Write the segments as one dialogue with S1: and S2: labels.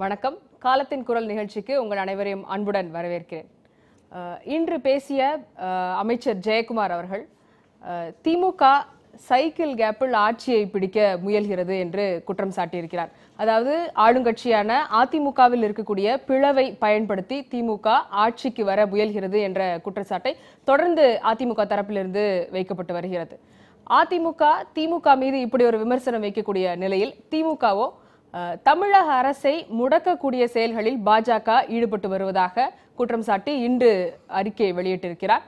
S1: வணக்கம். காலத்தின் குரல் நிகழ்ச்சிக்கு உங்கள் அனைவரையும் அன்புடன் வரவேற்கிறேன். இன்று பேசிய அமைச்சர் ஜெயக்குமார் அவர்கள் திமுக சைக்கிள் கேப்பில் ஆட்சியை பிடிக்க முயல்கிறது என்று குற்றம் சாட்டியிருக்கிறார். அதாவது ஆளுங்கட்சியான அதிமுகவில் இருக்கக்கூடிய பிளவை பயன்படுத்தி திமுக ஆட்சிக்கு வர முயல்கிறது என்ற குற்றச்சாட்டை தொடர்ந்து அதிமுக தரப்பிலிருந்து வைக்கப்பட்டு வருகிறது. திமுக மீது இப்படி ஒரு விமர்சனம் வைக்கக்கூடிய நிலையில் திமுகவோ தமிழக அரசை முடக்கக்கூடிய செயல்களில் பாஜக ஈடுபட்டு வருவதாக குற்றம் சாட்டி இன்று அறிக்கையை வெளியிட்டிருக்கிறார்.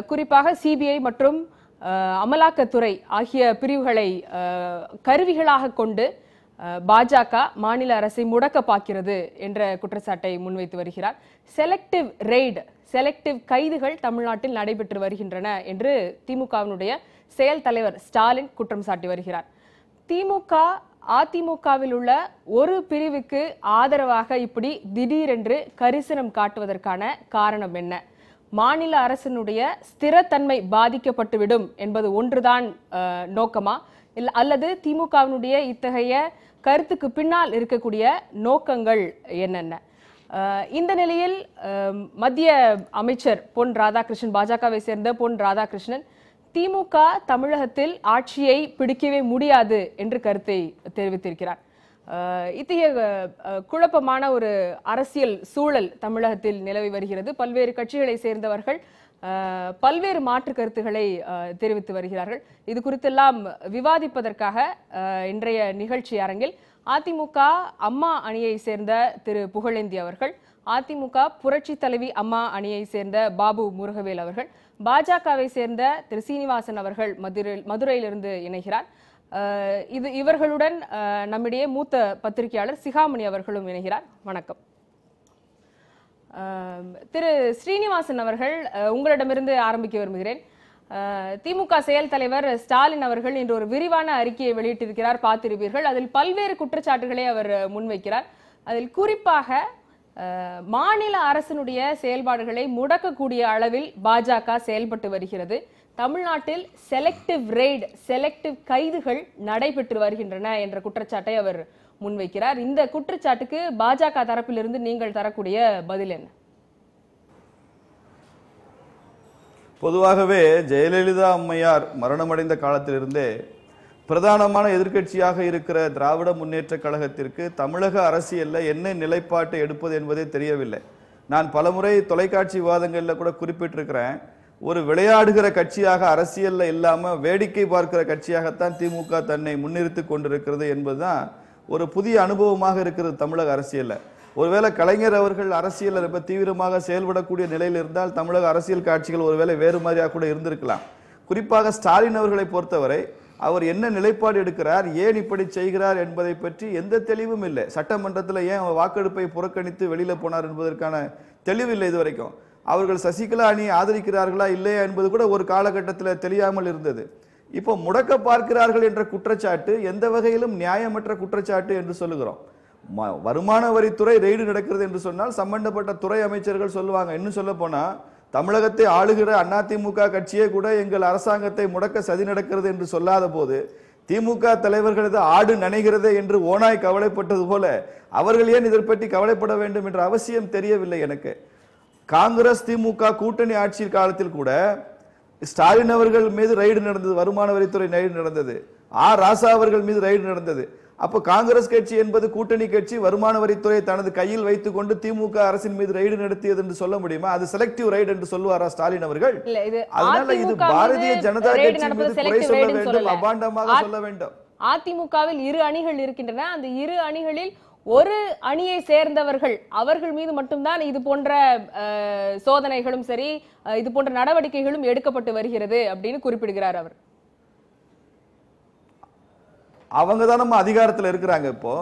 S1: குறிப்பாக சிபிஐ மற்றும் அமலாக்கத்துறை ஆகிய பிரிவுகளை கருவிகளாக கொண்டு பாஜக மாநில அரசை முடக்க பார்க்கிறது என்ற குற்றச்சாட்டை முன்வைத்து வருகிறார். செலக்டிவ் கைதுகள் தமிழ்நாட்டில் நடைபெற்று வருகின்றன என்று திமுகவினுடைய செயல் தலைவர் ஸ்டாலின் குற்றம் சாட்டி வருகிறார். அதிமுகவில் உள்ள ஒரு பிரிவுக்கு ஆதரவாக இப்படி திடீரென்று கரிசனம் காட்டுவதற்கான காரணம் என்ன? மாநில அரசினுடைய ஸ்திரத்தன்மை பாதிக்கப்பட்டுவிடும் என்பது ஒன்றுதான் நோக்கமா, அல்லது திமுகவினுடைய இத்தகைய கருத்துக்கு பின்னால் இருக்கக்கூடிய நோக்கங்கள் என்னென்ன? இந்த நிலையில் மத்திய அமைச்சர் பொன் ராதாகிருஷ்ணன், பாஜகவை சேர்ந்த பொன் ராதாகிருஷ்ணன், திமுக தமிழகத்தில் ஆட்சியை பிடிக்கவே முடியாது என்று கருத்தை தெரிவித்திருக்கிறார். இத்தகைய குழப்பமான ஒரு அரசியல் சூழல் தமிழகத்தில் நிலவி வருகிறது. பல்வேறு கட்சிகளை சேர்ந்தவர்கள் பல்வேறு மாற்று கருத்துக்களை தெரிவித்து வருகிறார்கள். இது குறித்தெல்லாம் விவாதிப்பதற்காக இன்றைய நிகழ்ச்சி அரங்கில் அதிமுக அம்மா அணியை சேர்ந்த திரு புகழேந்தி அவர்கள், அதிமுக புரட்சி தலைவி அம்மா அணியை சேர்ந்த பாபு முருகவேல் அவர்கள், பாஜகவை சேர்ந்த திரு சீனிவாசன் அவர்கள் மதுரையிலிருந்து இணைகிறார். இவர்களுடன் நம்மிடையே மூத்த பத்திரிகையாளர் சிகாமணி அவர்களும் இணைகிறார். வணக்கம். திரு ஸ்ரீனிவாசன் அவர்கள், உங்களிடமிருந்து ஆரம்பிக்க விரும்புகிறேன். திமுக செயல் தலைவர் ஸ்டாலின் அவர்கள் இன்று ஒரு விரிவான அறிக்கையை வெளியிட்டிருக்கிறார், பார்த்திருப்பீர்கள். அதில் பல்வேறு குற்றச்சாட்டுகளை அவர் முன்வைக்கிறார். அதில் குறிப்பாக மாநில அரசினுடைய செயல்பாடுகளை முடக்கக்கூடிய அளவில் பாஜக செயல்பட்டு வருகிறது, தமிழ்நாட்டில் செலக்டிவ் கைதுகள் நடைபெற்று வருகின்றன என்ற குற்றச்சாட்டை அவர் முன்வைக்கிறார். இந்த குற்றச்சாட்டுக்கு பாஜக தரப்பிலிருந்து நீங்கள் தரக்கூடிய பதில் என்ன?
S2: பொதுவாகவே ஜெயலலிதா அம்மையார் மரணமடைந்த காலத்திலிருந்தே பிரதானமான எதிர்க்கட்சியாக இருக்கிற திராவிட முன்னேற்ற கழகத்திற்கு தமிழக அரசியல்ல என்ன நிலைப்பாட்டை எடுப்பது என்பதே தெரியவில்லை. நான் பலமுறை தொலைக்காட்சி விவாதங்களில் கூட குறிப்பிட்டிருக்கிறேன், ஒரு விளையாடுகிற கட்சியாக அரசியல்ல இல்லாம வேடிக்கை பார்க்கிற கட்சியாகத்தான் திமுக தன்னை முன்னிறுத்தி கொண்டிருக்கிறது என்பதுதான் ஒரு புதிய அனுபவமாக இருக்கிறது தமிழக அரசியல்ல. ஒருவேளை கலைஞர் அவர்கள் அரசியல் ரொம்ப தீவிரமாக செயல்படக்கூடிய நிலையில் இருந்தால் தமிழக அரசியல் காட்சிகள் ஒருவேளை வேறு மாதிரியாக கூட இருந்திருக்கலாம். குறிப்பாக ஸ்டாலின் அவர்களை பொறுத்தவரை அவர் என்ன நிலைப்பாடு எடுக்கிறார், ஏன் இப்படி செய்கிறார் என்பதை பற்றி எந்த தெளிவும் இல்லை. சட்டமன்றத்தில் ஏன் வாக்கெடுப்பை புறக்கணித்து வெளியில போனார் என்பதற்கான தெளிவில்லை இதுவரைக்கும். அவர்கள் சசிகலா அணியை ஆதரிக்கிறார்களா இல்லையா என்பது கூட ஒரு காலகட்டத்தில் தெரியாமல் இருந்தது. இப்போ முடக்க பார்க்கிறார்கள் என்ற குற்றச்சாட்டு எந்த வகையிலும் நியாயமற்ற குற்றச்சாட்டு என்று சொல்லுகிறோம். வருமான வரித்துறை ரெய்டு நடக்கிறது என்று சொன்னால் சம்பந்தப்பட்ட துறை அமைச்சர்கள் சொல்லுவாங்க. இன்னும் சொல்ல போனா தமிழகத்தை ஆளுகிற அதிமுக கட்சியே கூட எங்கள் அரசாங்கத்தை முடக்க சதி நடக்கிறது என்று சொல்லாத போது திமுக தலைவர்களது ஆடு நனைகிறது என்று ஓனாய் கவலைப்பட்டது போல அவர்கள் ஏன் இதை பற்றி கவலைப்பட வேண்டும் என்ற அவசியம் தெரியவில்லை எனக்கு. காங்கிரஸ் திமுக கூட்டணி ஆட்சி காலத்தில் கூட ஸ்டாலின் அவர்கள் மீது ரைடு நடந்தது, வருமான வரித்துறை ரைடு நடந்தது, ராசா அவர்கள் மீது ரைடு நடந்தது. அப்போ காங்கிரஸ் கட்சி என்பது கூட்டணி கட்சி வருமான வரித்துறை தனது கையில் வைத்துக் கொண்டு திமுக அரசின் மீது ரைடு நடத்தியது என்று சொல்ல முடியுமா? அது செலக்டிவ் ரைடு என்று சொல்லுவாரா ஸ்டாலின் அவர்கள்? அதனால இது பாரதிய ஜனதா கட்சி மீது குறை சொல்ல வேண்டும், அபாண்டமாக சொல்ல வேண்டும்.
S1: அதிமுகவில் இரு அணிகள் இருக்கின்றன. அந்த இரு அணிகளில் ஒரு அணியை சேர்ந்தவர்கள் அவர்கள் மீது மட்டும்தான் இது போன்ற சோதனைகளும் சரி இது போன்ற நடவடிக்கைகளும் எடுக்கப்பட்டு வருகிறது அப்படின்னு குறிப்பிடுகிறார் அவர்.
S2: அவங்க தான் நம்ம அதிகாரத்தில் இருக்கிறாங்க. இப்போ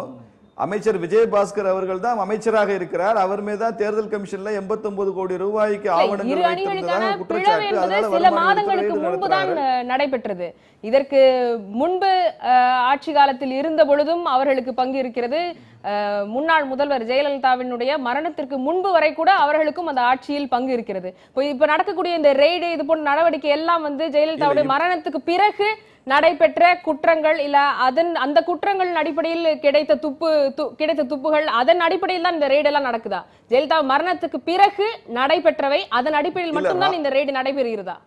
S2: அமைச்சர் விஜயபாஸ்கர் அவர்கள் தான் அமைச்சராக இருக்கிறார். அவர் மீது தான் தேர்தல் கமிஷன்ல 89 கோடி ரூபாய்க்கு ஆவணங்கள் வைத்திருந்ததாக குற்றச்சாட்டு
S1: சில மாதங்களுக்கு முன்புதான் நடைபெற்றது. இதற்கு முன்பு ஆட்சி காலத்தில் இருந்த பொழுதும் அவர்களுக்கு பங்கு இருக்கிறது. முன்னாள் முதல்வர் ஜெயலலிதாவினுடைய மரணத்திற்கு முன்பு வரை கூட அவர்களுக்கும் அந்த ஆட்சியில் பங்கு இருக்கிறது. இப்ப நடக்கக்கூடிய இந்த ரெய்டு இது போன்ற நடவடிக்கை எல்லாம் ஜெயலலிதாவுடைய மரணத்துக்கு பிறகு நடைபெற்ற குற்றங்கள் இல்ல அந்த குற்றங்களின் அடிப்படையில் கிடைத்த துப்புகள் அதன் அடிப்படையில் தான் இந்த ரெய்டு எல்லாம் நடக்குதா? ஜெயலலிதா மரணத்துக்கு பிறகு நடைபெற்றவை அதன் அடிப்படையில் மட்டும்தான் இந்த ரெய்டு நடைபெறுகிறதா?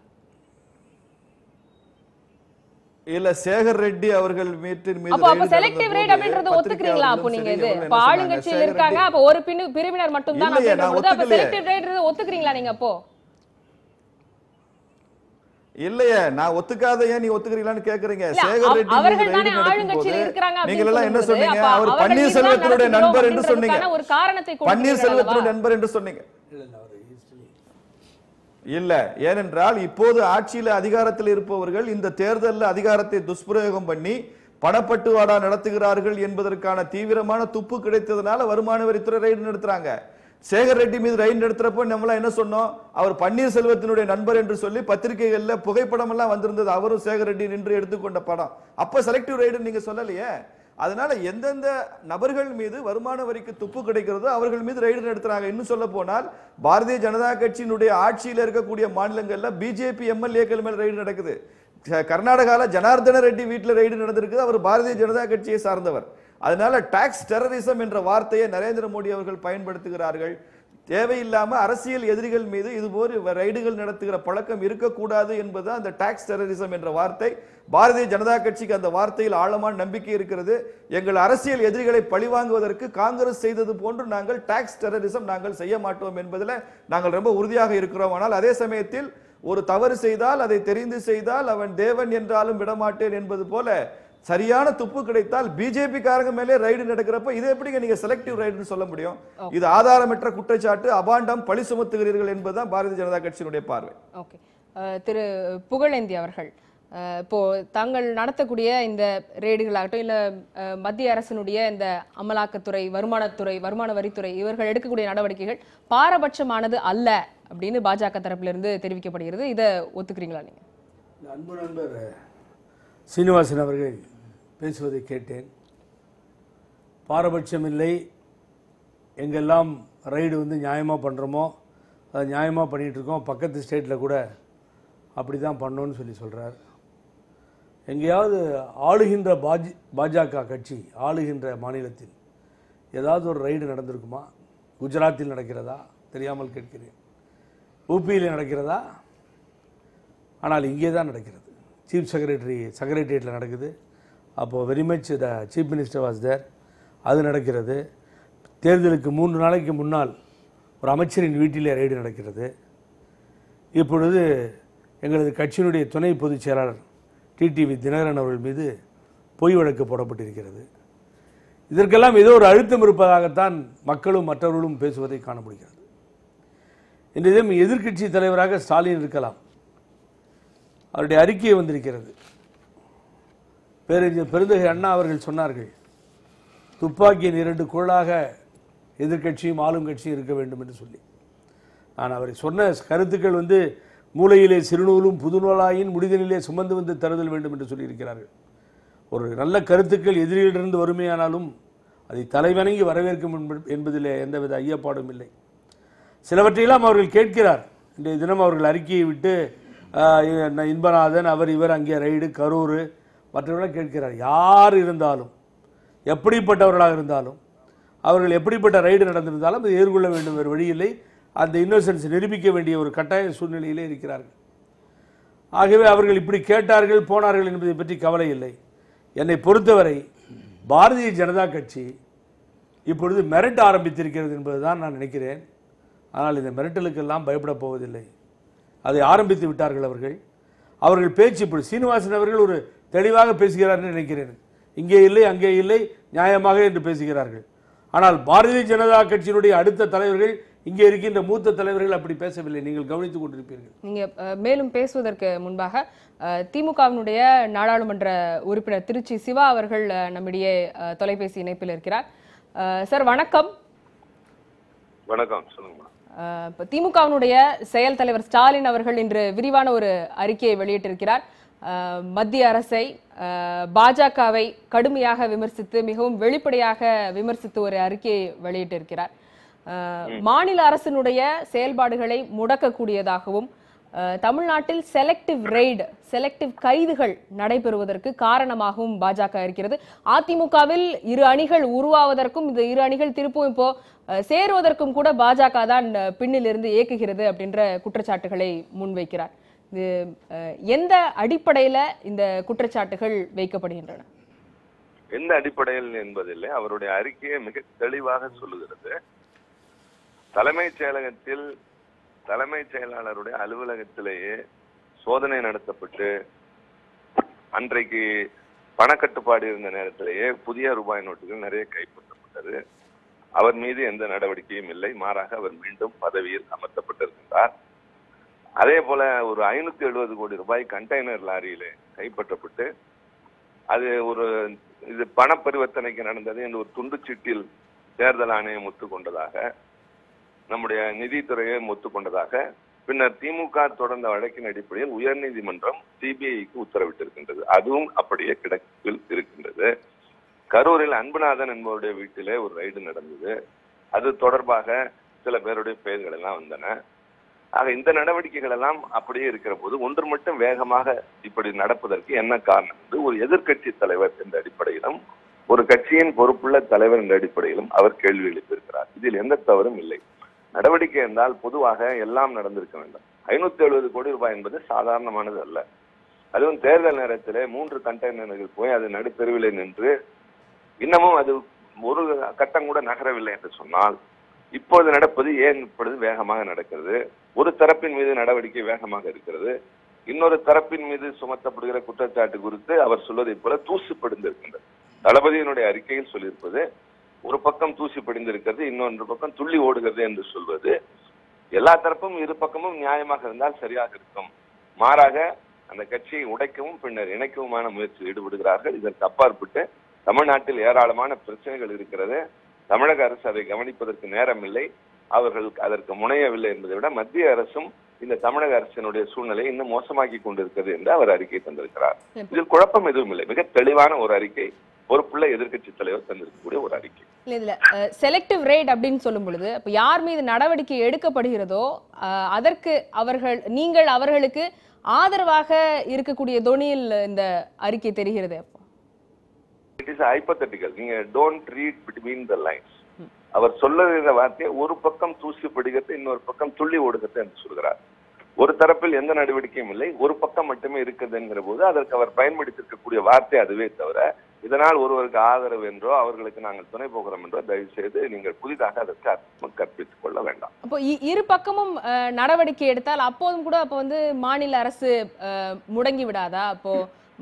S2: இல்ல சேகர் ரெட்டி அவர்கள் மீது
S1: அப்ப செலக்டிவ் ரெய்ட் அப்படிங்கறத ஒத்துக்கிறீங்களா? அப்ப நீங்க இது ஆளுங்கட்சியில் இருக்காங்க, அப்ப ஒரு பிரிவினர் மட்டும் தான் அப்படிங்கறது அப்ப செலக்டிவ் ரெய்ட் ஒத்துக்கிறீங்களா நீங்க? அப்போ
S2: இல்லையே, நான் ஒத்துக்காத ஏன் நீ ஒத்துக்கிறீங்களான்னு கேக்குறீங்க. சேகர் ரெட்டி
S1: அவர்கள் தானே ஆளுங்கட்சியில் இருக்காங்க.
S2: நீங்க எல்லாம் என்ன சொன்னீங்க? அவர் பன்னீர்செல்வத்தினுடைய நண்பர் என்று சொன்னீங்க.
S1: ஒரு காரணத்தை
S2: பன்னீர்செல்வத்தினுடைய நண்பர் என்று சொன்னீங்க. இல்ல, ஏனென்றால் இப்போது ஆட்சியில அதிகாரத்தில் இருப்பவர்கள் இந்த தேர்தலில் அதிகாரத்தை துஷ்பிரயோகம் பண்ணி பணப்பட்டுவாடா நடத்துகிறார்கள் என்பதற்கான தீவிரமான துப்பு கிடைத்ததுனால வருமான வரித்துறை ரெய்டு நடத்துறாங்க. சேகர் ரெட்டி மீது ரெய்டு நடத்துறப்போ நம்மள என்ன சொன்னோம்? அவர் பன்னீர்செல்வத்தினுடைய நண்பர் என்று சொல்லி பத்திரிகைகள்ல புகைப்படம் எல்லாம் வந்திருந்தது. அவரும் சேகர் ரெட்டி நின்று எடுத்துக்கொண்ட படம். அப்ப செலக்டிவ் ரெய்டு நீங்க சொல்லலையே. அதனால எந்தெந்த நபர்கள் மீது வருமான வரிக்கு துப்பு கிடைக்கிறதோ அவர்கள் மீது ரெய்டு நடத்துறாங்க. இன்னும் சொல்ல போனால் பாரதிய ஜனதா கட்சியினுடைய ஆட்சியில் இருக்கக்கூடிய மாநிலங்கள்ல பிஜேபி எம்எல்ஏக்கள் மேல் ரெய்டு நடக்குது. கர்நாடகால ஜனார்தன ரெட்டி வீட்டில் ரெய்டு நடந்திருக்கு. அவர் பாரதிய ஜனதா கட்சியை சார்ந்தவர். அதனால டாக்ஸ் டெரரிசம் என்ற வார்த்தையை நரேந்திர மோடி அவர்கள் பயன்படுத்துகிறார்கள். தேவையில்லாம அரசியல் எதிரிகள் மீது இதுபோல் ரைடுகள் நடத்துகிற பழக்கம் இருக்கக்கூடாது என்பது அந்த டாக்ஸ் டெரரிசம் என்ற வார்த்தை. பாரதிய ஜனதா கட்சிக்கு அந்த வார்த்தையில் ஆழமான நம்பிக்கை இருக்கிறது. எங்கள் அரசியல் எதிரிகளை பழிவாங்குவதற்கு காங்கிரஸ் செய்தது போன்று நாங்கள் டாக்ஸ் டெரரிசம் நாங்கள் செய்ய மாட்டோம் என்பதில் நாங்கள் ரொம்ப உறுதியாக இருக்கிறோம். ஆனால் அதே சமயத்தில் ஒரு தவறு செய்தால் அதை தெரிந்து செய்தால் அவன் தேவன் என்றாலும் விடமாட்டேன் என்பது போல சரியான துப்பு கிடைத்தால் பிஜேபி காரங்க மேலே ரைடு நடக்கிறப்ப இது எப்படிங்க நீங்க செலக்டிவ் ரைடுன்னு சொல்ல முடியும்? இது ஆதாரமற்ற குற்றச்சாட்டு, அபாண்டம், பழி சுமத்துகிறீர்கள் என்பதுதான் பாரதிய ஜனதா கட்சியினுடைய பார்வை.
S1: ஓகே, திரு புகழேந்தி அவர்கள், இப்போ தாங்கள் நடத்தக்கூடிய இந்த ரெய்டுகளாகட்டும் இல்ல மத்திய அரசினுடைய இந்த அமலாக்கத்துறை, வருமானத்துறை, வருமான வரித்துறை இவர்கள் எடுக்கக்கூடிய நடவடிக்கைகள் பாரபட்சமானது அல்ல அப்படின்னு பாஜக தரப்புல இருந்து தெரிவிக்கப்படுகிறது. இதை ஒத்துக்கிறீங்களா நீங்க?
S3: அன்பு நண்பர் சீனிவாசன் அவர்கள் பேசுவதை கேட்டேன். பாரபட்சம் இல்லை, எங்கெல்லாம் ரைடு நியாயமாக பண்ணுறோமோ அதை நியாயமாக பண்ணிகிட்ருக்கோம், பக்கத்து ஸ்டேட்டில் கூட அப்படி தான் பண்ணோன்னு சொல்கிறார். எங்கேயாவது ஆளுகின்ற பாஜக கட்சி ஆளுகின்ற மாநிலத்தில் ஏதாவது ஒரு ரைடு நடந்திருக்குமா? குஜராத்தில் நடக்கிறதா? தெரியாமல் கேட்கிறேன். ஊபியில் நடக்கிறதா? ஆனால் இங்கே தான் நடக்கிறது. சீஃப் செக்ரட்டரியேட்டில் நடக்குது. அப்போது very much the chief minister was there. அது நடக்கிறது. தேர்தலுக்கு 3 நாளைக்கு முன்னால் ஒரு அமைச்சரின் வீட்டிலே ரெய்டு நடக்கிறது. இப்பொழுது எங்களது கட்சியினுடைய துணை பொதுச் செயலாளர் டிடிவி தினகரன் அவர்கள் மீது பொய் வழக்கு போடப்பட்டிருக்கிறது. இதற்கெல்லாம் ஏதோ ஒரு அழுத்தம் இருப்பதாகத்தான் மக்களும் மற்றவர்களும் பேசுவதை காண முடிகிறது. இன்றைய எதிர்க்கட்சி தலைவராக ஸ்டாலின் இருக்கலாம். அவருடைய அறிக்கை வந்திருக்கிறது. பேரறிஞர் பெருந்தகை அண்ணா அவர்கள் சொன்னார்கள், துப்பாக்கியின் 2 குழலாக எதிர்க்கட்சியும் ஆளும் கட்சியும் இருக்க வேண்டும் என்று சொல்லி. நான் அவர் சொன்ன கருத்துக்கள் மூளையிலே சிறுநூலும் புதுநூலாயின் முடிதலிலே சுமந்து வந்து தருதல் வேண்டும் என்று சொல்லியிருக்கிறார்கள். ஒரு நல்ல கருத்துக்கள் எதிரிகளிலிருந்து வறுமையானாலும் அதை தலைவணங்கி வரவேற்கும் என்பதிலே எந்தவித ஐயப்பாடும் இல்லை. சிலவற்றையெல்லாம் அவர்கள் கேட்கிறார். இன்றைய தினம் அவர்கள் அறிக்கையை விட்டு இன்பநாதன் அவர் இவர் அங்கே ரைடு, கரூர் மற்றவர்களாக கேட்கிறார். யார் இருந்தாலும், எப்படிப்பட்டவர்களாக இருந்தாலும், அவர்கள் எப்படிப்பட்ட ரைடு நடந்திருந்தாலும் அதை எதிர்கொள்ள வேண்டும், வேறு வழியில்லை. அந்த இன்னோசன்ஸ் நிரூபிக்க வேண்டிய ஒரு கட்டாய சூழ்நிலையிலே இருக்கிறார்கள். ஆகவே அவர்கள் இப்படி கேட்டார்கள் போனார்கள் என்பதை பற்றி கவலை இல்லை. என்னை பொறுத்தவரை பாரதிய ஜனதா கட்சி இப்பொழுது மிரட்ட ஆரம்பித்திருக்கிறது என்பதுதான் நான் நினைக்கிறேன். ஆனால் இந்த மிரட்டலுக்கெல்லாம் பயப்பட போவதில்லை. அதை ஆரம்பித்து விட்டார்கள் அவர்கள் பேச்சு. இப்படி சீனிவாசன் அவர்கள் ஒரு தெளிவாக பேசுகிறார் நினைக்கிறேன். இங்கே இல்லை அங்கே இல்லை, நியாயமாக என்று பேசுகிறார்கள். ஆனால் பாரதிய ஜனதா கட்சியினுடைய அடுத்த தலைவர்கள், இங்கே இருக்கின்ற மூத்த தலைவர்கள் அப்படி பேசவில்லை. நீங்கள் கவனித்துக் கொண்டிருப்பீர்கள்.
S1: நீங்க மேலும் பேசுவதற்கு முன்பாக திமுகவினுடைய நாடாளுமன்ற உறுப்பினர் திருச்சி சிவா அவர்கள் நம்மிடையே தொலைபேசி இணைப்பில் இருக்கிறார். சார் வணக்கம்.
S4: வணக்கம், சொல்லுங்க.
S1: திமுகவினுடைய செயல் தலைவர் ஸ்டாலின் அவர்கள் இன்று விரிவான ஒரு அறிக்கையை வெளியிட்டிருக்கிறார். மத்திய அரசை, பாஜகவை கடுமையாக விமர்சித்து, மிகவும் வெளிப்படையாக விமர்சித்து ஒரு அறிக்கையை வெளியிட்டிருக்கிறார். மாநில அரசினுடைய செயல்பாடுகளை முடக்கக்கூடியதாகவும், தமிழ்நாட்டில் செலக்டிவ் கைதுகள் நடைபெறுவதற்கு காரணமாகவும் பாஜக இருக்கிறது. அதிமுகவில் இரு அணிகள் உருவாவதற்கும் இந்த இரு அணிகள் திருப்பும் இப்போ சேருவதற்கும் கூட பாஜக தான் பின்னில் இருந்து இயக்குகிறது அப்படின்ற குற்றச்சாட்டுகளை முன்வைக்கிறார். இது எந்த அடிப்படையில இந்த குற்றச்சாட்டுகள் வைக்கப்படுகின்றன?
S4: எந்த அடிப்படையில் என்பதில்லை, அவருடைய அறிக்கையை மிக தெளிவாக சொல்லுகிறது. தலைமைச் செயலகத்தில் தலைமைச் செயலாளருடைய அலுவலகத்திலேயே சோதனை நடத்தப்பட்டு அன்றைக்கு பணக்கட்டுப்பாடு இருந்த நேரத்திலேயே புதிய ரூபாய் நோட்டுகள் நிறைய கைப்பற்றப்பட்டது. அவர் மீது எந்த நடவடிக்கையும் இல்லை, மாறாக அவர் மீண்டும் பதவியில் அமர்த்தப்பட்டிருக்கின்றார். அதே போல ஒரு 570 கோடி ரூபாய் கண்டெய்னர் லாரியிலே கைப்பற்றப்பட்டு இது பண பரிவர்த்தனைக்கு நடந்தது என்று ஒரு துண்டுச்சீட்டில் தேர்தல் ஆணையம் ஒத்துக்கொண்டதாக, நம்முடைய நிதித்துறையை ஒத்துக்கொண்டதாக பின்னர் திமுக தொடர்ந்த வழக்கின் அடிப்படையில் உயர்நீதிமன்றம் சிபிஐக்கு உத்தரவிட்டிருக்கின்றது. அதுவும் அப்படியே கிடப்பில் இருக்கின்றது. கரூரில் அன்புநாதன் என்பவருடைய வீட்டிலே ஒரு ரைடு நடந்தது. அது தொடர்பாக சில பேருடைய பெயர்கள் எல்லாம் வந்தன. ஆக இந்த நடவடிக்கைகள் எல்லாம் அப்படியே இருக்கிற போது ஒன்று மட்டும் வேகமாக இப்படி நடப்பதற்கு என்ன காரணம் என்று ஒரு எதிர்கட்சி தலைவர் என்ற அடிப்படையிலும் ஒரு கட்சியின் பொறுப்புள்ள தலைவர் என்ற அடிப்படையிலும் அவர் கேள்வி எழுப்பியிருக்கிறார். இதில் எந்த தவறும் இல்லை. நடவடிக்கை என்றால் பொதுவாக எல்லாம் நடந்திருக்க வேண்டும். 570 கோடி ரூபாய் என்பது சாதாரணமானது அல்ல. அதுவும் தேர்தல் நேரத்திலே 3 கண்டெய்னர்கள் போய் அது நடுத்தெருவிலே நின்று இன்னமும் அது ஒரு கட்டம் கூட நகரவில்லை என்று சொன்னால் இப்போது நடப்பது ஏன் இப்பொழுது வேகமாக நடக்கிறது? ஒரு தரப்பின் மீது நடவடிக்கை வேகமாக இருக்கிறது, இன்னொரு தரப்பின் மீது சுமத்தப்படுகிற குற்றச்சாட்டு குறித்து அவர் சொல்வதை போல தூசு படிந்திருக்கின்றது. தளபதியினுடைய அறிக்கையில் சொல்லியிருப்பது ஒரு பக்கம் தூசி படிந்திருக்கிறது, இன்னொன்று பக்கம் துள்ளி ஓடுகிறது என்று சொல்வது எல்லா தரப்பும் இரு பக்கமும் நியாயமாக இருந்தால் சரியாக இருக்கும். மாறாக அந்த கட்சியை உடைக்கவும் பின்னர் இணைக்கவுமான முயற்சியில் ஈடுபடுகிறார்கள். இதற்கு அப்பாற்பட்டு தமிழ்நாட்டில் ஏராளமான பிரச்சனைகள் இருக்கிறது. தமிழக அரசு அதை கவனிப்பதற்கு நேரம் இல்லை, அவர்கள் அதற்கு முனையவில்லை என்பதை விட மத்திய அரசும் இந்த தமிழக அரசினுடைய சூழ்நிலை இன்னும் மோசமாக்கி கொண்டிருக்கிறது என்று அவர் அறிக்கை தந்திருக்கிறார். இதில் குழப்பம் எதுவும் இல்லை, மிக தெளிவான ஒரு அறிக்கை, பொறுப்புள்ள எதிர்கட்சி தலைவர் தந்திருக்கக்கூடிய ஒரு அறிக்கை.
S1: இதுல செலக்டிவ் ரெய்ட் அப்படின்னு சொல்லும் பொழுது இப்ப யார் மீது நடவடிக்கை எடுக்கப்படுகிறதோ அதற்கு நீங்கள் அவர்களுக்கு ஆதரவாக இருக்கக்கூடிய தொனியில் இந்த அறிக்கை தெரிகிறது.
S4: It is hypothetical. நீங்க don't read between the lines. அவர் சொல்லுகிற வார்த்தையை ஒரு பக்கம் தூசி படுகிறது, இன்னொரு பக்கம் துள்ளி ஓடுகிறது என்று சொல்கிறார். ஒரு தரப்பில் எந்த நடவடிக்கையும் இல்லை, ஒரு பக்கம் மட்டுமே இருக்குது என்கிற போது அதற்கு அவர் பயன்படுத்தியிருக்கக்கூடிய வார்த்தை அதுவே தவிர இதனால் ஒருவருக்கு ஆதரவு என்றோ அவர்களுக்கு நாங்கள் துணை போகிறோம் என்றோ தயவு செய்து நீங்கள் புதிதாக அதற்கு அர்த்தம் கற்பித்துக் கொள்ள வேண்டாம்.
S1: அப்போ இரு பக்கமும் நடவடிக்கை எடுத்தால் அப்போதும் கூட அப்போ மாநில அரசு முடங்கி விடாதா? அப்போ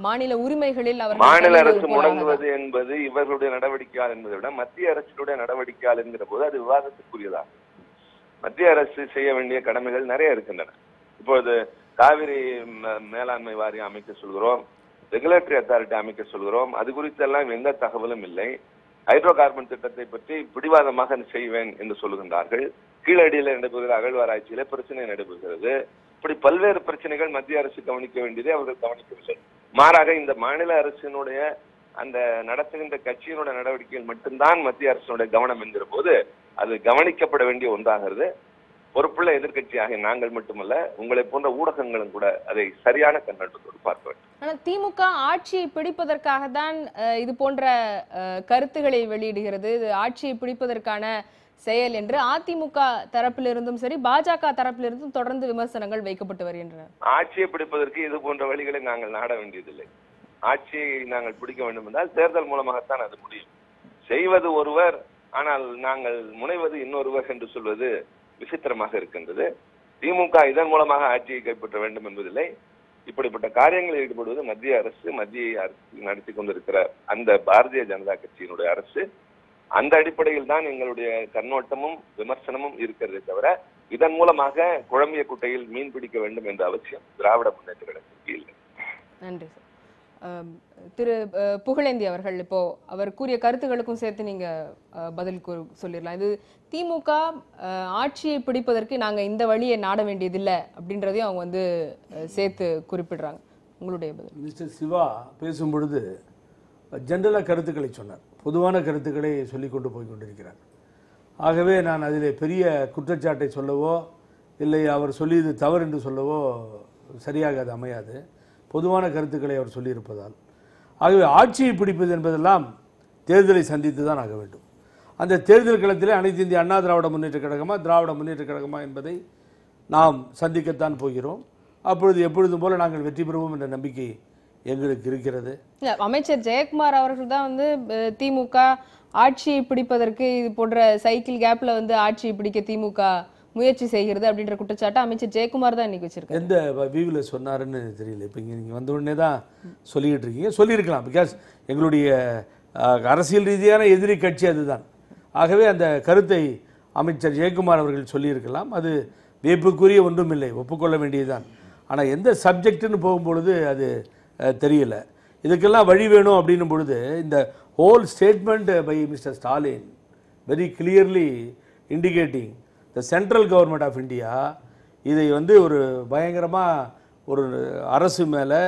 S1: மாநில உரிமைகளில்
S4: மாநில அரசு முடங்குவது என்பது இவர்களுடைய நடவடிக்கையால் என்பதை விட மத்திய அரசினுடைய நடவடிக்கையால் என்கிற போது அது விவாதத்துக்குரியதாக. மத்திய அரசு செய்ய வேண்டிய கடமைகள் நிறைய இருக்கின்றன. இப்பொழுது காவிரி மேலாண்மை வாரியம் அமைக்க சொல்கிறோம், ரெகுலேட்டரி அத்தாரிட்டி அமைக்க சொல்கிறோம், அது குறித்து எல்லாம் எந்த தகவலும் இல்லை. ஹைட்ரோ கார்பன் திட்டத்தை பற்றி பிடிவாதமாக செய்வேன் என்று சொல்லுகின்றார்கள். கீழடியில் நடைபெறுகிற அகழ்வாராய்ச்சியில பிரச்சனை நடைபெறுகிறது. இப்படி பல்வேறு பிரச்சனைகள் மத்திய அரசு கவனிக்க வேண்டியதை அவர்கள் கவனிக்கவில்லை. மாறாக இந்த மாநில அரசினுடைய அந்த நடத்துகின்ற கட்சியினுடைய நடவடிக்கைகள் மட்டும்தான் மத்திய அரசினுடைய கவனம் என்கிற போது அது கவனிக்கப்பட வேண்டிய ஒன்றாகிறது. பொறுப்புள்ள எதிர்கட்சியாக நாங்கள் மட்டுமல்ல, உங்களை போன்ற ஊடகங்களும் கூட அதை சரியான கண்ணோட்டத்தோடு பார்க்க வேண்டும்.
S1: ஆனால் திமுக ஆட்சியை பிடிப்பதற்காக தான் இது போன்ற கருத்துக்களை வெளியிடுகிறது, இது ஆட்சியை பிடிப்பதற்கான செயல் என்று அதிமுக தரப்பிலிருந்தும் சரி பாஜக தரப்பிலிருந்தும் தொடர்ந்து விமர்சனங்கள் வைக்கப்பட்டு வருகின்றன.
S4: ஆட்சியை பிடிப்பதற்கு இது போன்ற வழிகளை நாங்கள் நாட வேண்டியதில்லை. ஆட்சியை நாங்கள் பிடிக்க வேண்டும் என்றால் தேர்தல் மூலமாகத்தான் அது முடியும். செய்வது ஒருவர், ஆனால் நாங்கள் முனைவது இன்னொருவர் என்று சொல்வது விசித்திரமாக இருக்கின்றது. திமுக இதன் மூலமாக ஆட்சியை கைப்பற்ற வேண்டும் என்பதில்லை. இப்படிப்பட்ட காரியங்களில் ஈடுபடுவது மத்திய அரசு, மத்திய அரசு நடத்தி கொண்டிருக்கிற அந்த பாரதிய ஜனதா கட்சியினுடைய அரசு. அந்த அடிப்படையில் தான் எங்களுடைய கண்ணோட்டமும் விமர்சனமும் இருக்கிறதே தவிர இதன் மூலமாக குழம்பிய குட்டையில் மீன் பிடிக்க வேண்டும் என்ற அவசியம் திராவிட முன்னேற்ற கழகத்திற்கு இல்லை.
S1: நன்றி சார். திரு புகழேந்தி அவர்கள், இப்போ அவர் கூறிய கருத்துக்களுக்கும் சேர்த்து நீங்க பதில் சொல்லிடலாம். இது திமுக ஆட்சியை பிடிப்பதற்கு நாங்க இந்த வழியை நாட வேண்டியதில்லை அப்படின்றதையும் அவங்க சேர்த்து குறிப்பிடுறாங்க. உங்களுடைய பதில்.
S3: மிஸ்டர் சிவா பேசும் பொழுது ஜெனரலாக கருத்துக்களை சொன்னார், பொதுவான கருத்துக்களை சொல்லி கொண்டு போய் கொண்டிருக்கிறார். ஆகவே நான் அதில் பெரிய குற்றச்சாட்டை சொல்லவோ இல்லை அவர் சொல்லியது தவறு என்று சொல்லவோ சரியாக அது அமையாது. பொதுவான கருத்துக்களை அவர் சொல்லியிருப்பதால். ஆகவே ஆட்சியை பிடிப்பது என்பதெல்லாம் தேர்தலை சந்தித்து தான் ஆக வேண்டும். அந்த தேர்தல் களத்திலே அனைத்து இந்திய அண்ணா திராவிட முன்னேற்ற கழகமா திராவிட முன்னேற்ற கழகமா என்பதை நாம் சந்திக்கத்தான் போகிறோம். அப்பொழுது எப்பொழுதும் போல நாங்கள் வெற்றி பெறுவோம் என்ற நம்பிக்கை எங்களுக்கு இருக்கிறது.
S1: அமைச்சர் ஜெயக்குமார் அவர்கள் தான் வந்து திமுக ஆட்சியை பிடிப்பதற்கு இது போன்ற சைக்கிள் கேப்ல வந்து ஆட்சியை பிடிக்க திமுக முயற்சி செய்கிறது அப்படின்ற குற்றச்சாட்டு அமைச்சர் ஜெயக்குமார் தான் இன்னைக்கு வச்சிருக்காரு.
S3: எந்த வியூவில் சொன்னாருன்னு தெரியல. இப்போ நீங்கள் வந்த உடனே தான் சொல்லிக்கிட்டு இருக்கீங்க. சொல்லியிருக்கலாம். பிகாஸ் எங்களுடைய அரசியல் ரீதியான எதிரி கட்சி அதுதான். ஆகவே அந்த கருத்தை அமைச்சர் ஜெயக்குமார் அவர்கள் சொல்லியிருக்கலாம். அது வியப்புக்குரிய ஒன்றும் இல்லை, ஒப்புக்கொள்ள வேண்டியதுதான். ஆனால் எந்த சப்ஜெக்ட்னு போகும்பொழுது அது தெரியல. இதுக்கெல்லாம் வழி வேணும் அப்படின்னும் பொழுது இந்த whole statement by mister Stalin very clearly indicating the central government of India இதை வந்து ஒரு பயங்கரமாக ஒரு அரசு மேலே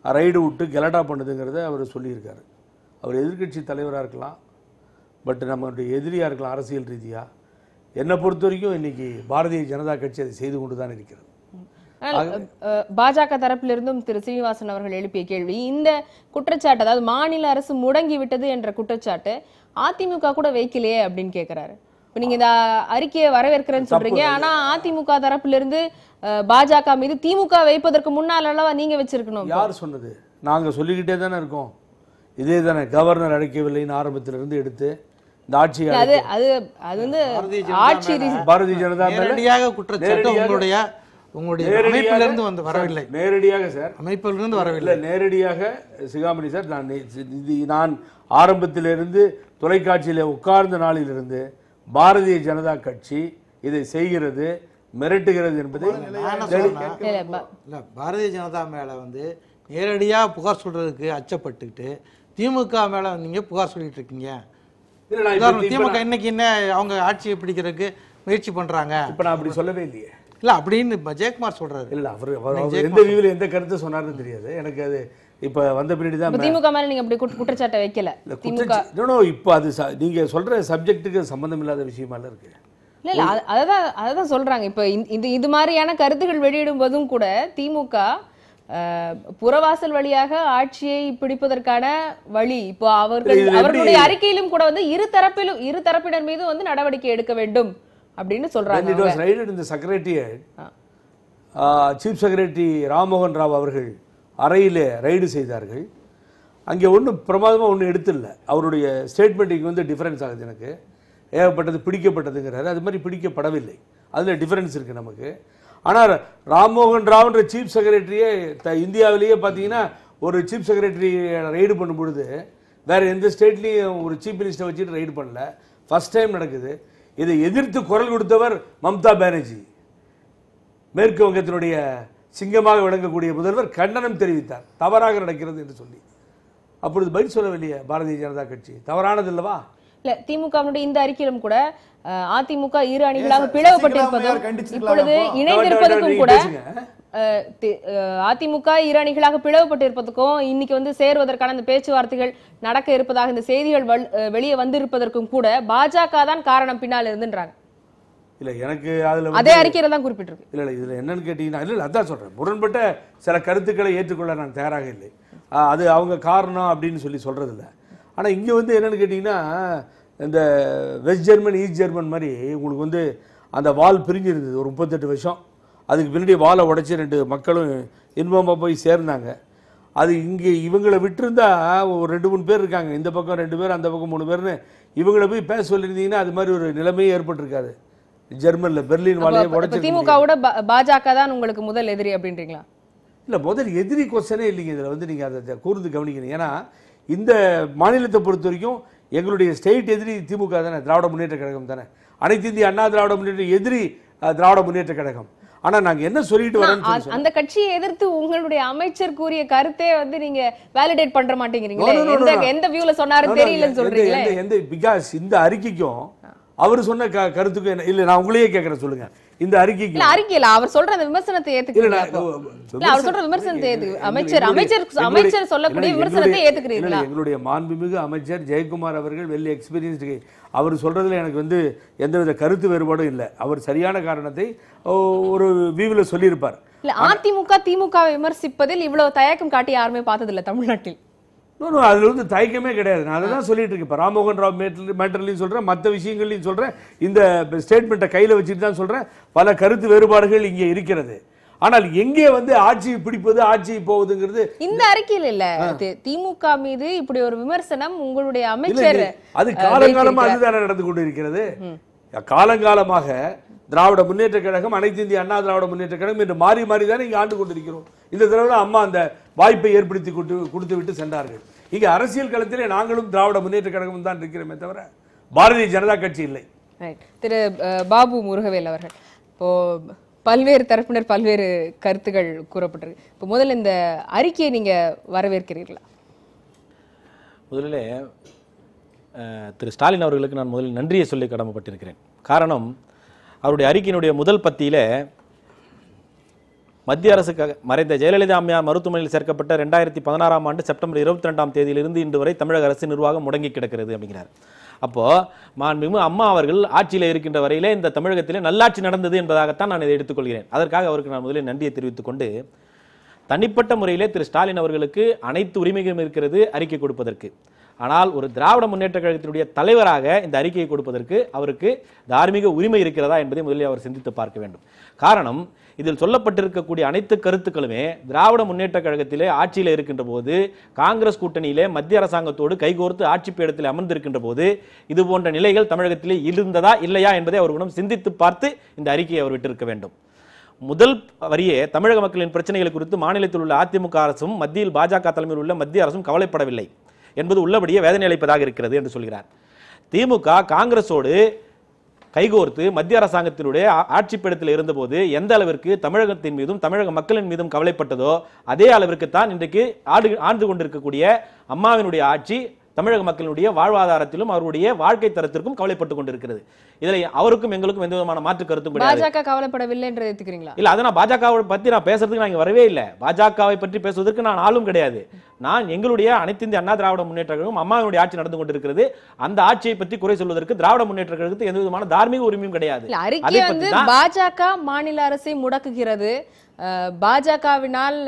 S3: ரைடு விட்டு கெலட்டா பண்ணுதுங்கிறத அவர் சொல்லியிருக்காரு. அவர் எதிர்க்கட்சி தலைவராக இருக்கலாம், பட் நம்மளுடைய எதிரியாக இருக்கலாம் அரசியல் ரீதியாக. என்னை பொறுத்த வரைக்கும் இன்னைக்கு பாரதிய ஜனதா கட்சி அதை செய்து கொண்டு தான் இருக்கிறது.
S1: பாஜக தரப்பிலிருந்தும் திரு சீனிவாசன் அவர்கள் எழுப்பிய கேள்வி, இந்த குற்றச்சாட்டு அதாவது மாநில அரசு முடங்கி விட்டது என்ற குற்றச்சாட்டு அதிமுக கூட வைக்கலையே அப்படின்னு கேட்கிறாரு. இப்ப நீங்க இந்த அறிக்கையை வரவேற்கிறேன்னு சொல்றீங்க, ஆனா அதிமுக தரப்பிலிருந்து பாஜக மீது திமுக வைப்பதற்கு முன்னால் அல்லவா நீங்க வச்சிருக்கணும்.
S3: யார் சொன்னது? நாங்க சொல்லிக்கிட்டே தானே இருக்கோம். இதே தானே கவர்னர் அழைக்கவில்லைன்னு ஆரம்பத்திலிருந்து எடுத்து இந்த ஆட்சி
S1: அது அது அது வந்து ஆட்சி
S3: பாரதிய ஜனதா
S5: நேரடியாக குற்றச்சாட்டு உங்களுடைய அமைப்பிலிருந்து வந்து வரவில்லை.
S3: நேரடியாக சார்
S5: அமைப்பிலிருந்து வரவில்லை.
S3: நேரடியாக சிகாமணி சார், நான் ஆரம்பத்திலிருந்து தொலைக்காட்சியில் உட்கார்ந்த நாளிலிருந்து பாரதிய ஜனதா கட்சி இதை செய்கிறது, மிரட்டுகிறது என்பதை
S5: பாரதிய ஜனதா மேல வந்து நேரடியா புகார் சொல்றதுக்கு அச்சப்பட்டுக்கிட்டு திமுக மேல நீங்க புகார் சொல்லிட்டு இருக்கீங்க. திமுக இன்னைக்கு என்ன அவங்க ஆட்சியை பிடிக்கிறதுக்கு முயற்சி பண்றாங்க.
S3: இப்ப நான் அப்படி சொல்லவே இல்லையே.
S5: இல்ல அப்படின்னு ஜெயக்குமார் சொல்றாரு.
S3: இல்ல அவர் எந்த வியூல எந்த கருத்தை சொன்னாருன்னு தெரியாது எனக்கு. அது இப்ப வந்த பின்னாடி தான்
S1: திமுக மேல நீங்க அப்படி குற்றச்சாட்டை வைக்கல. திமுக
S3: இப்போ அது நீங்க சொல்ற சப்ஜெக்ட்டுக்கு சம்பந்தம் இல்லாத விஷயமா இருக்கு.
S1: இல்ல அதான் சொல்றாங்க. இப்ப இது மாதிரியான கருத்துக்கள் வெளியிடும் போதும் கூட திமுக புறவாசல் வழியாக ஆட்சியை பிடிப்பதற்கான வழி இப்போ அவர்களுடைய அறிக்கையிலும் கூட வந்து இரு தரப்பினர் மீது வந்து நடவடிக்கை எடுக்க வேண்டும் அப்படின்னு சொல்றாங்க.
S3: சீஃப் செக்ரட்டரி ராம்மோகன் ராவ் அவர்கள் அறையிலே ரைடு செய்தார்கள். அங்கே ஒன்றும் பிரமாதமாக ஒன்றும் எடுத்துடல. அவருடைய ஸ்டேட்மெண்ட்டுக்கு வந்து டிஃபரன்ஸ் ஆகுது. எனக்கு ஏகப்பட்டது பிடிக்கப்பட்டதுங்கிறாரு, அது மாதிரி பிடிக்கப்படவில்லை. அதில் டிஃபரன்ஸ் இருக்குது நமக்கு. ஆனால் ராம்மோகன் ராவ்ன்ற சீஃப் செக்ரட்டரியே இந்தியாவிலேயே பார்த்தீங்கன்னா ஒரு சீஃப் செக்ரட்டரி ரைடு பண்ணும் பொழுது வேறு எந்த ஸ்டேட்லேயும் ஒரு சீஃப் மினிஸ்டர் வச்சுட்டு ரைடு பண்ணல. ஃபர்ஸ்ட் டைம் நடக்குது. இதை எதிர்த்து குரல் கொடுத்தவர் மம்தா பானர்ஜி, மேற்கு வங்கத்தினுடைய சிங்கமாக விளங்கக்கூடிய முதல்வர் கண்டனம் தெரிவித்தார், தவறாக நடக்கிறது என்று சொல்லி. அப்பொழுது பதில் சொல்லவில்லையே பாரதிய ஜனதா கட்சி. தவறானது இல்லவா?
S1: இல்ல, திமுகவுடைய இந்த அறிக்கையிலும் கூட அதிமுக இரு அணிகளாக பிளவுபட்டிருப்பதும் இப்பொழுது இணைந்திருப்பதற்கும் கூட அதிமுக இரு அணிகளாக பிளவுபட்டிருப்பதற்கும் இன்னைக்கு வந்து சேருவதற்கான இந்த பேச்சுவார்த்தைகள் நடக்க இருப்பதாக இந்த செய்திகள் வெளியே வந்திருப்பதற்கும் கூட பாஜக தான் காரணம் பின்னால் இருந்துன்றாங்க.
S3: இல்ல எனக்கு அதுல
S1: அதே அறிக்கையில தான் குறிப்பிட்டிருக்கு.
S3: இல்ல இதுல என்னன்னு கேட்டீங்கன்னா, இல்ல அதான் சொல்றேன், முரண்பட்ட சில கருத்துக்களை ஏற்றுக்கொள்ள நான் தயாராக இல்லை. அது அவங்க காரணம் அப்படின்னு சொல்லி சொல்றது இல்லை. ஆனா இங்க வந்து என்னன்னு கேட்டீங்கன்னா, இந்த வெஸ்ட் ஜெர்மன் ஈஸ்ட் ஜெர்மன் மாதிரி உங்களுக்கு வந்து அந்த வால் பிரிஞ்சிருந்தது ஒரு 38 வருஷம். அதுக்கு பின்னாடி வாழை உடைச்சி 2 மக்களும் இன்பமாக போய் சேர்ந்தாங்க. அது இங்கே இவங்களை விட்டுருந்தா ஒரு 2-3 பேர் இருக்காங்க, இந்த பக்கம் 2 பேர் அந்த பக்கம் 3 பேர்னு இவங்களை போய் பேச சொல்லியிருந்தீங்கன்னா அது மாதிரி ஒரு நிலைமையே ஏற்பட்டிருக்காது. ஜெர்மன்ல பெர்லின் வாழையை உடைச்சி
S1: திமுகவோட பாஜக தான் உங்களுக்கு முதல் எதிரி அப்படின்றீங்களா?
S3: இல்லை, முதல் எதிரி கொஸ்டனே இல்லைங்க. இதில் வந்து நீங்கள் அதை கூர்ந்து கவனிக்கணும். ஏன்னா இந்த மாநிலத்தை பொறுத்த வரைக்கும் எங்களுடைய ஸ்டேட் எதிரி திமுக தானே, திராவிட முன்னேற்ற கழகம் தானே. அனைத்து இந்திய அண்ணா திராவிட முன்னேற்ற எதிரி திராவிட முன்னேற்ற கழகம். ஆனா நாங்க என்ன சொல்லிட்டு வரோம்,
S1: அந்த கட்சியை எதிர்த்து உங்களுடைய அமைச்சர் கூறிய கருத்தே வந்து நீங்க வேலிடேட் பண்ற மாட்டேங்கிறீங்களே. எந்த வியூல சொன்னாரு தெரியலன்னு சொல்றீங்களே.
S3: பிகாஸ் இந்த அறிக்கைக்கும் அவர் சொன்ன கருத்துக்கு என்ன இல்ல, நான் உங்களையே கேட்கறேன், சொல்லுங்க. இந்த அறிக்கைக்கு
S1: அறிக்கையில அவர் சொல்ற அந்த விமர்சனத்தை ஏத்துக்கிறீங்களா? அவர் சொல்ற விமர்சனத்தை அமைச்சர் சொல்லக்கூடிய விமர்சனத்தை ஏத்துக்கிறீங்களா?
S3: எங்களுடைய மாண்புமிகு அமைச்சர் ஜெயக்குமார் அவர்கள் வெல் எக்ஸ்பீரியன்ஸ்டு. அவர் சொல்றதுல எனக்கு வந்து எந்தவித கருத்து வேறுபாடும் இல்லை. அவர் சரியான காரணத்தை ஒரு வியூல சொல்லியிருப்பார்.
S1: இல்ல, அதிமுக திமுகவை விமர்சிப்பதில் இவ்வளவு தயக்கம் காட்டி யாருமே பார்த்தது இல்ல தமிழ்நாட்டில்.
S3: அதுல வந்து தயக்கமே கிடையாது. நான் அதை தான் சொல்லிட்டு இருக்கேன். இப்போ ராம்மோகன் ராவ் மேட்டர்லையும் சொல்றேன், மற்ற விஷயங்கள்லையும் சொல்றேன், இந்த ஸ்டேட்மெண்ட்டை கையில வச்சுட்டு தான் சொல்றேன். பல கருத்து வேறுபாடுகள் இங்கே இருக்கிறது. ஆனால் எங்கே வந்து ஆட்சியை பிடிப்பது, ஆட்சியை போகுதுங்கிறது
S1: இந்த அறிக்கையில் இல்ல. திமுக மீது இப்படி ஒரு விமர்சனம் உங்களுடைய அமைச்சர்
S3: அது காலங்காலமா அதுதானே நடந்து கொண்டு இருக்கிறது. காலங்காலமாக திராவிட முன்னேற்ற கழகம், அனைத்து இந்திய அண்ணா திராவிட முன்னேற்ற கழகம் என்று மாறி மாறி தானே இங்கே ஆண்டு கொண்டிருக்கிறோம். இந்த தடவை அம்மா அந்த வாய்ப்பை ஏற்படுத்தி கொடுத்து விட்டு சென்றார்கள். இங்கே அரசியல் களத்திலே நாங்களும் திராவிட முன்னேற்ற கழகம் தான் இருக்கிறோமே தவிர பாரதிய ஜனதா கட்சி இல்லை.
S1: திரு பாபு முருகவேல் அவர்கள், இப்போ பல்வேறு தரப்பினர் பல்வேறு கருத்துகள் கூறப்பட்டிருக்கு. இப்போ முதல்ல இந்த அறிக்கையை நீங்க வரவேற்கிறீர்களா?
S6: முதலில் திரு ஸ்டாலின் அவர்களுக்கு நான் முதலில் நன்றியை சொல்லி கடமைப்பட்டிருக்கிறேன். காரணம், அவருடைய அறிக்கையினுடைய முதல் பத்தியில மத்திய அரசுக்கு மறைந்த ஜெயலலிதா அம்மையார் மருத்துவமனையில் சேர்க்கப்பட்ட 2016ஆம் ஆண்டு செப்டம்பர் 22ஆம் தேதியிலிருந்து இன்று வரை தமிழக அரசு நிர்வாகம் முடங்கி கிடக்கிறது அப்படிங்கிறார். அப்போ மாண்புமிகு அம்மா அவர்கள் ஆட்சியில் இருக்கின்ற வரையிலே இந்த தமிழகத்திலே நல்லாட்சி நடந்தது என்பதாகத்தான் நான் இதை எடுத்துக்கொள்கிறேன். அதற்காக அவருக்கு நான் முதலில் நன்றியை தெரிவித்துக் கொண்டு, தனிப்பட்ட முறையிலே திரு ஸ்டாலின் அவர்களுக்கு அனைத்து உரிமைகளும் இருக்கிறது அறிக்கை கொடுப்பதற்கு. ஆனால் ஒரு திராவிட முன்னேற்ற கழகத்தினுடைய தலைவராக இந்த அறிக்கையை கொடுப்பதற்கு அவருக்கு தார்மீக உரிமை இருக்கிறதா என்பதை முதலில் அவர் சிந்தித்து பார்க்க வேண்டும். காரணம், இதில் சொல்லப்பட்டிருக்கக்கூடிய அனைத்து கருத்துக்களுமே திராவிட முன்னேற்ற கழகத்திலே ஆட்சியில் இருக்கின்ற போது, காங்கிரஸ் கூட்டணியிலே மத்திய அரசாங்கத்தோடு கைகோர்த்து ஆட்சி பீடத்தில் அமர்ந்திருக்கின்ற போது இது போன்ற நிலைகள் தமிழகத்திலே இருந்ததா இல்லையா என்பதை அவர்களும் சிந்தித்து பார்த்து இந்த அறிக்கையை அவர் விட்டிருக்க வேண்டும். முதல் வரியே தமிழக மக்களின் பிரச்சனைகள் குறித்து மாநிலத்தில் உள்ள அதிமுக அரசும் மத்தியில் பாஜக தலைமையில் உள்ள மத்திய அரசும் கவலைப்படவில்லை என்பது உள்ளபடியே வேதனை அளிப்பதாக இருக்கிறது என்று சொல்கிறார். திமுக காங்கிரஸோடு கைகோர்த்து மத்திய அரசாங்கத்தினுடைய ஆட்சி பீடத்தில் இருந்தபோது எந்த அளவிற்கு தமிழகத்தின் மீதும் தமிழக மக்களின் மீதும் கவலைப்பட்டதோ அதே அளவிற்கு தான் இன்றைக்கு ஆண்டு கொண்டிருக்கக்கூடிய அம்மாவினுடைய ஆட்சி தமிழக மக்களுடைய வாழ்வாதாரத்திலும் அவருடைய வாழ்க்கை தரத்திற்கும் கவலைப்பட்டுக் கொண்டிருக்கிறது. இதில் அவருக்கும் எங்களுக்கும் எந்த விதமான மாற்று கருத்தும் கிடையாது.
S1: பாஜக கவலைப்படவில்லை என்று ஏத்துக்கிறீங்களா?
S6: இல்ல, அதை நான் பாஜகவை பத்தி நான் பேசுறதுக்கு நான் இங்க வரவே இல்லை. பாஜகவை பற்றி பேசுவதற்கு நான் ஆளும் கிடையாது. நான் எங்களுடைய அனைத்து இந்திய அண்ணா திராவிட முன்னேற்ற கழகம் அம்மாவினுடைய ஆட்சி நடந்து கொண்டிருக்கிறது. அந்த ஆட்சியை பற்றி குறை சொல்வதற்கு திராவிட முன்னேற்ற கழகத்துக்கு எந்த விதமான தார்மீக உரிமையும் கிடையாது.
S1: அறிக்கை வந்து பாஜக மாநில அரசை முடக்குகிறது, பாஜகவினால்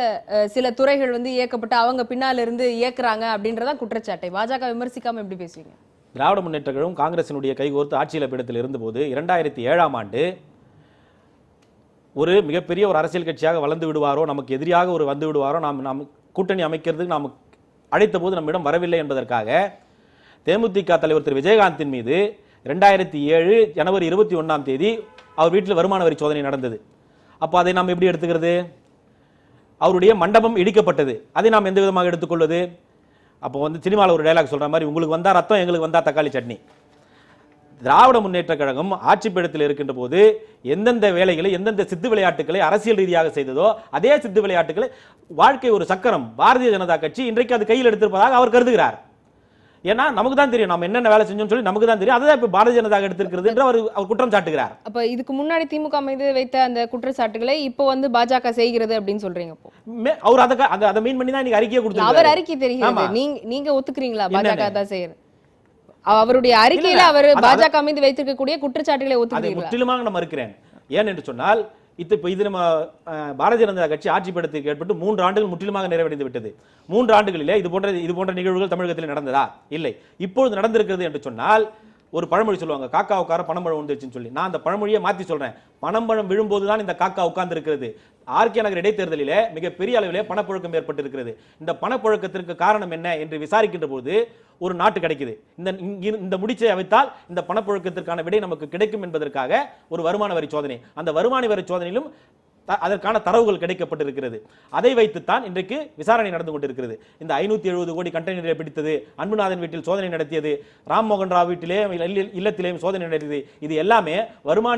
S1: சில துறைகள் வந்து இயக்கப்பட்டு அவங்க பின்னால் இருந்து இயக்குறாங்க அப்படின்றதா குற்றச்சாட்டை. பாஜக விமர்சிக்காம எப்படி பேசுவீங்க?
S6: திராவிட முன்னேற்ற கழகம் காங்கிரசினுடைய கைகோர்த்து ஆட்சியில் பீடத்தில் இருந்தபோது 2007ஆம் ஆண்டு ஒரு மிகப்பெரிய ஒரு அரசியல் கட்சியாக வளர்ந்து விடுவாரோ, நமக்கு எதிரியாக ஒரு வந்து விடுவாரோ, நாம் கூட்டணி அமைக்கிறதுக்கு நாம் அழைத்த போது நம்மிடம் வரவில்லை என்பதற்காக தேமுதிக தலைவர் திரு விஜயகாந்தின் மீது 2007 ஜனவரி 21ஆம் தேதி அவர் வீட்டில் வருமான வரி சோதனை நடந்தது. அப்போ அதை நாம் எப்படி எடுத்துக்கிறது? அவருடைய மண்டபம் இடிக்கப்பட்டது, அதை நாம் எந்த விதமாக எடுத்துக்கொள்வது? அப்போ வந்து சினிமாவில் ஒரு டைலாக் சொல்ற மாதிரி, உங்களுக்கு வந்தா ரத்தம், எங்களுக்கு வந்தா தக்காளி சட்னி. திராவிட முன்னேற்ற கழகம் ஆட்சி பீடத்தில் இருக்கின்ற போது எந்தெந்த வேலைகளை, எந்தெந்த சித்து விளையாட்டுகளை அரசியல் ரீதியாக செய்ததோ அதே சித்து விளையாட்டுகளை வாழ்க்கை ஒரு சக்கரம் பாரதிய ஜனதா கட்சி இன்றைக்கு அது கையில் எடுத்திருப்பதாக அவர் கருதுகிறார். ஏன்னா நமக்கு தான் தெரியும் நம்ம என்னென்ன வேலை செஞ்சோம்னு சொல்லி நமக்கு தான் தெரியும். அதுதான் இப்ப பாரதிய ஜனதா எடுத்திருக்கிறது என்று அவர் குற்றம் சாட்டுகிறார்.
S1: அப்ப இதுக்கு முன்னாடி திமுக மீது வைத்த அந்த குற்றச்சாட்டுகளை இப்போ வந்து பாஜக செய்கிறது அப்படின்னு சொல்றீங்க.
S6: அவர் அதை மீன் பண்ணி தான் இன்னைக்கு அறிக்கையை கொடுத்தார்.
S1: அவர் அறிக்கை தெரிகிறது, நீங்க ஒத்துக்கிறீங்களா பாஜக தான் செய்யறது? அவருடைய அறிக்கையில அவர் பாஜக மீது வைத்திருக்கக்கூடிய குற்றச்சாட்டுகளை ஒத்துக்கிறீங்களா?
S6: முற்றிலுமாக நான் மறுக்கிறேன். ஏன் என்று சொன்னால் இது நம்ம பாரதிய ஜனதா கட்சி ஆட்சி பீடத்திற்கு ஏற்பட்டு 3 ஆண்டுகள் முற்றிலுமாக நிறைவடைந்து விட்டது. 3 ஆண்டுகளிலே இது போன்ற நிகழ்வுகள் தமிழகத்தில் நடந்ததா? இல்லை. இப்பொழுது நடந்திருக்கிறது என்று சொன்னால் ஒரு பழமொழி சொல்லுவாங்க, காக்கா உட்கார பணம்பழம் வந்துருச்சுன்னு சொல்லி. நான் அந்த பழமொழியை மாற்றி சொல்றேன். பணம்பழம் விழும்போதுதான் இந்த காக்கா உட்கார்ந்து இருக்கிறது. ஆர்கே நகர் இடைத்தேர்தலிலே மிகப்பெரிய அளவிலே பணப்புழக்கம் ஏற்பட்டிருக்கிறது. இந்த பணப்புழக்கத்திற்கு காரணம் என்ன என்று விசாரிக்கின்ற போது ஒரு நாட்டு கிடைக்குது. இந்த முடிச்சை வைத்தால் இந்த பணப்புழக்கத்திற்கான விடை நமக்கு கிடைக்கும் என்பதற்காக ஒரு வருமான வரி சோதனை. அந்த வருமான வரி சோதனையிலும் அதற்கான தரவுகள் கிடைக்கப்பட்டிருக்கிறது. அதை வைத்துத்தான் இன்றைக்கு விசாரணை நடந்து கொண்டிருக்கிறது. இந்த 570 கோடி கண்டெய்னரை பிடித்தது, அன்புநாதன் வீட்டில் சோதனை நடத்தியது, ராம்மோகன் ராவ் வீட்டிலே இல்லத்திலேயும் சோதனை நடத்தியது, இது எல்லாமே வருமான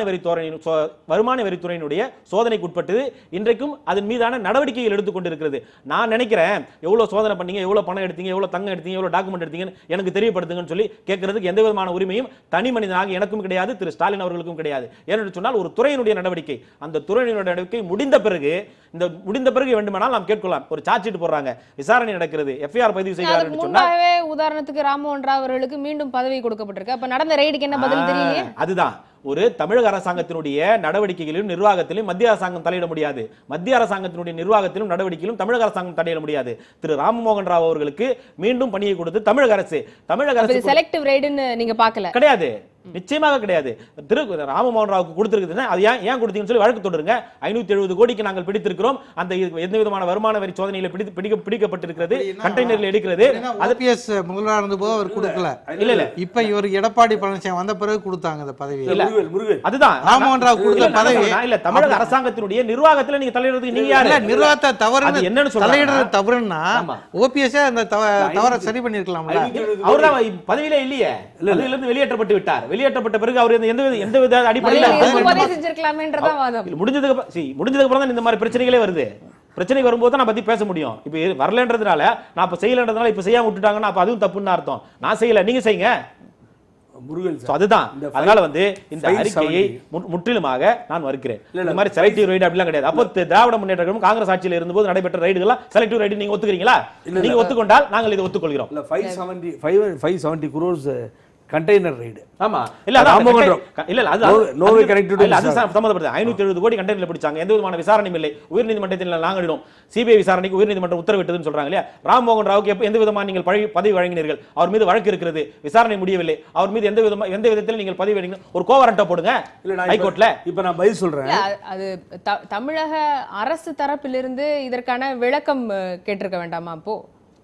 S6: வரித்துறையினுடைய சோதனைக்கு உட்பட்டது. இன்றைக்கும் அதன் மீதான நடவடிக்கைகள் எடுத்துக்கொண்டிருக்கிறது. நான் நினைக்கிறேன் எவ்வளவு சோதனை பண்ணீங்க, எவ்வளவு பணம் எடுத்தீங்க, எவ்வளவு தங்கம் எடுத்தீங்க, எவ்வளவு டாக்குமெண்ட் எடுத்தீங்கன்னு எனக்கு தெரியப்படுத்துங்கன்னு சொல்லி கேட்கறதுக்கு எந்த விதமான உரிமையும் தனி மனிதனாக எனக்கும் கிடையாது, திரு ஸ்டாலின் அவர்களுக்கும் கிடையாது. ஏனென்று சொன்னால் ஒரு துறையினுடைய நடவடிக்கை, அந்த துறையினுடைய நடவடிக்கை முடிந்த பிறகு வேண்டுமானால் நாம் கேட்கலாம். ஒரு சார்ஜ் ஷீட் போடுறாங்க, விசாரணை நடக்கிறது, எஃப்ஐஆர் பதிவு செய்கிறார் என்று சொன்னால்
S1: உதாரணத்துக்கு ராம்மோகன் ராவ் அவர்களுக்கு மீண்டும் பதவி கொடுக்கப்பட்டிருக்கு. அப்ப நடந்த ரெய்டுக்கு என்ன பதில் தெரியலையே.
S6: அதுதான் ஒரு தமிழக அரசாங்கத்தினுடைய நடவடிக்கைகளிலும் நிர்வாகத்திலும் மத்திய அரசாங்கம் தலையிட முடியாது. மத்திய அரசாங்கத்தினுடைய நிர்வாகத்திலும் நடவடிக்கையிலும் தமிழக அரசாங்கம் தலையிட முடியாது. திரு ராம்மோகன் ராவ் அவர்களுக்கு மீண்டும் பணியை கொடுத்து தமிழக அரசு
S1: செலக்டிவ் ரெய்டுன்னு நீங்க பார்க்கல?
S6: கிடையாது, நிச்சயமாக கிடையாது. திரு ராமமோகன் ராவுக்கு கொடுத்திருக்குதுன்னா அது ஏன் கொடுத்தீங்கன்னு சொல்லி வழக்கு தொடருங்க. 570 கோடிக்கு நாங்கள் பிடித்திருக்கிறோம். அந்த எந்த விதமான வருமான வரி சோதனையில பிடிக்கப்பட்டிருக்கிறது, கண்டெய்னரில் எடுக்கிறது.
S5: OPS முதல்வராக இருந்தபோது அவர் கொடுக்கல. இல்ல இப்ப இவர் எடப்பாடி பழனிசாமி வந்த பிறகு கொடுத்தாங்க அந்த பதவி.
S6: அதுதான்
S5: ராமமோகன் ராவ் கொடுத்த பதவி.
S6: இல்ல தமிழக அரசாங்கத்தினுடைய நிர்வாகத்துல நீங்க தலையிடுறதுக்கு நீங்க யாரு?
S5: நிர்வாகத்தை தவறு என்னன்னு தலையிடுறது தவறுன்னா OPS அந்த தவறை சரி பண்ணிருக்கலாம்ல.
S6: அவர்தான் பதவியிலே இல்லையே, பதவியில இருந்து வெளியேற்றப்பட்டு விட்டார். வெளியேற்றப்பட்ட பிறகு அவர் எந்த வித அடிப்படையில் முடிஞ்சதுக்கு அப்புறம் தான் இந்த மாதிரி பிரச்சனைகளே வருது. பிரச்சனை வரும்போது தான் நான் பத்தி பேச முடியும். இப்ப வரலன்றதுனால நான் இப்ப செய்யலன்றதுனால இப்ப செய்யாம விட்டுட்டாங்கன்னா அப்ப அதுவும் தப்புன்னு அர்த்தம். நான் செய்யல, நீங்க செய்யுங்க. அதுதான். அதனால இந்த அறிக்கையை முற்றிலுமாக நான் மறுக்கிறேன். இந்த மாதிரி செலக்டிவ் ரைடு அப்படிலாம் கிடையாது. அப்போ திராவிட முன்னேற்ற கழகம் காங்கிரஸ் ஆட்சியில் இருந்தபோது நடைபெற்ற ரைடுகள் செலக்டிவ் ரைடு நீங்க ஒத்துக்கிறீங்களா? நீங்க ஒத்துக்கொண்டால் நாங்கள் இதை ஒத்துக்கொள்கிறோம்.
S3: 570 crores கண்டெய்னர் ரைடு.
S6: ஆமா, இல்ல அது சம்பந்தப்பட்டது. 570 கோடி கண்டெய்னர்ல பிடிச்சாங்க, எந்த விதமான விசாரணையும் இல்லை. உயர்நீதிமன்றத்தில் நாங்களிடும் சிபிஐ விசாரணைக்கு உயர்நீதிமன்றம் உத்தரவிட்டதுன்னு சொல்றாங்க இல்லையா? ராம்மோகன் ராவுக்கு எந்த விதமான நீங்கள் பதவி வழங்கினீர்கள்? அவர் மீது வழக்கு இருக்கிறது, விசாரணை முடியவில்லை. அவர் மீது எந்த விதத்தில் நீங்கள் பதவி வழங்கினீங்க? ஒரு கோவரண்டா போடுங்க ஹைகோர்ட்ல.
S3: இப்ப நான் பதில் சொல்றேன்.
S1: அது தமிழக அரசு தரப்பிலிருந்து இதற்கான விளக்கம் கேட்டிருக்க வேண்டாமா? அப்போ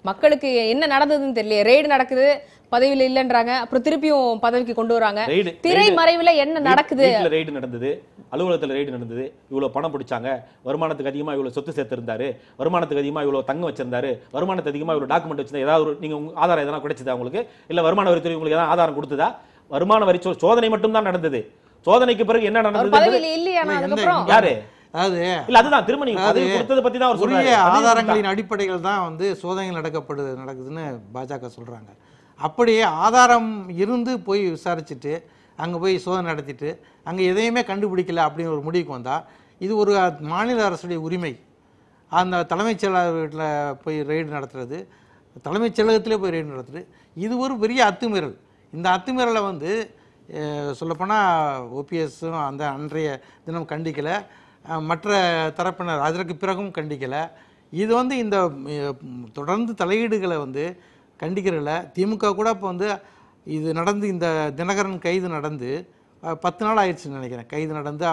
S1: மக்களுக்கு என்ன நடந்ததுன்னு தெரியல. ரெய்டு நடக்குது, பதவியில இல்லன்றாங்க, அப்புறம் திருப்பியும் பதவிக்கு கொண்டு வராங்க. திரை மறைவுல என்ன நடக்குது?
S6: ரெய்டு நடந்தது, அலுவலகத்தில் ரெய்டு நடந்தது, இவ்வளவு பணம் பிடிச்சாங்க, வருமானத்துக்கு அதிகமா இவ்வளவு சொத்து சேர்த்திருந்தாரு, வருமானத்துக்கு அதிகமா இவ்வளவு தங்கம் வச்சிருந்தாரு, வருமானத்துக்கு அதிகமா இவ்வளவு டாக்குமெண்ட் வச்சிருந்தா, ஏதாவது நீங்க ஆதாரம் எதனா கிடைச்சதா உங்களுக்கு? இல்ல வருமான வரித்துறை உங்களுக்கு ஏதாவது ஆதாரம் கொடுத்ததா? வருமான வரி சோதனை மட்டும் தான் நடந்தது. சோதனைக்கு பிறகு என்ன நடந்தது?
S1: பதவியில இல்லையா?
S6: யாரு?
S5: அதுதான் திரும்ப ஆதாரங்களின் அடிப்படையில் தான் சோதனைகள் நடக்குதுன்னு பாஜக சொல்றாங்க. அப்படியே ஆதாரம் இருந்து போய் விசாரிச்சுட்டு அங்கே போய் சோதனை நடத்திட்டு அங்கே எதையுமே கண்டுபிடிக்கல அப்படின்னு ஒரு முடிவுக்கு வந்தால் இது ஒரு மாநில அரசுடைய உரிமை. அந்த தலைமைச் செயலாளர் வீட்டில் போய் ரெய்டு நடத்துறது, தலைமைச் செயலகத்திலே போய் ரெய்டு நடத்துறது, இது ஒரு பெரிய அத்துமீறல். இந்த அத்துமீறலை சொல்லப்போனால் OPSம் அந்த அன்றைய தினம் கண்டிக்கலை, மற்ற தரப்பினர் அதற்கு பிறகும் கண்டிக்கலை. இது இந்த தொடர்ந்து தலையீடுகளை கண்டிக்கிறதில்ல. திமுக கூட இப்போ இது நடந்து இந்த தினகரன் கைது நடந்து 10 நாள் ஆயிடுச்சுன்னு நினைக்கிறேன். கைது நடந்து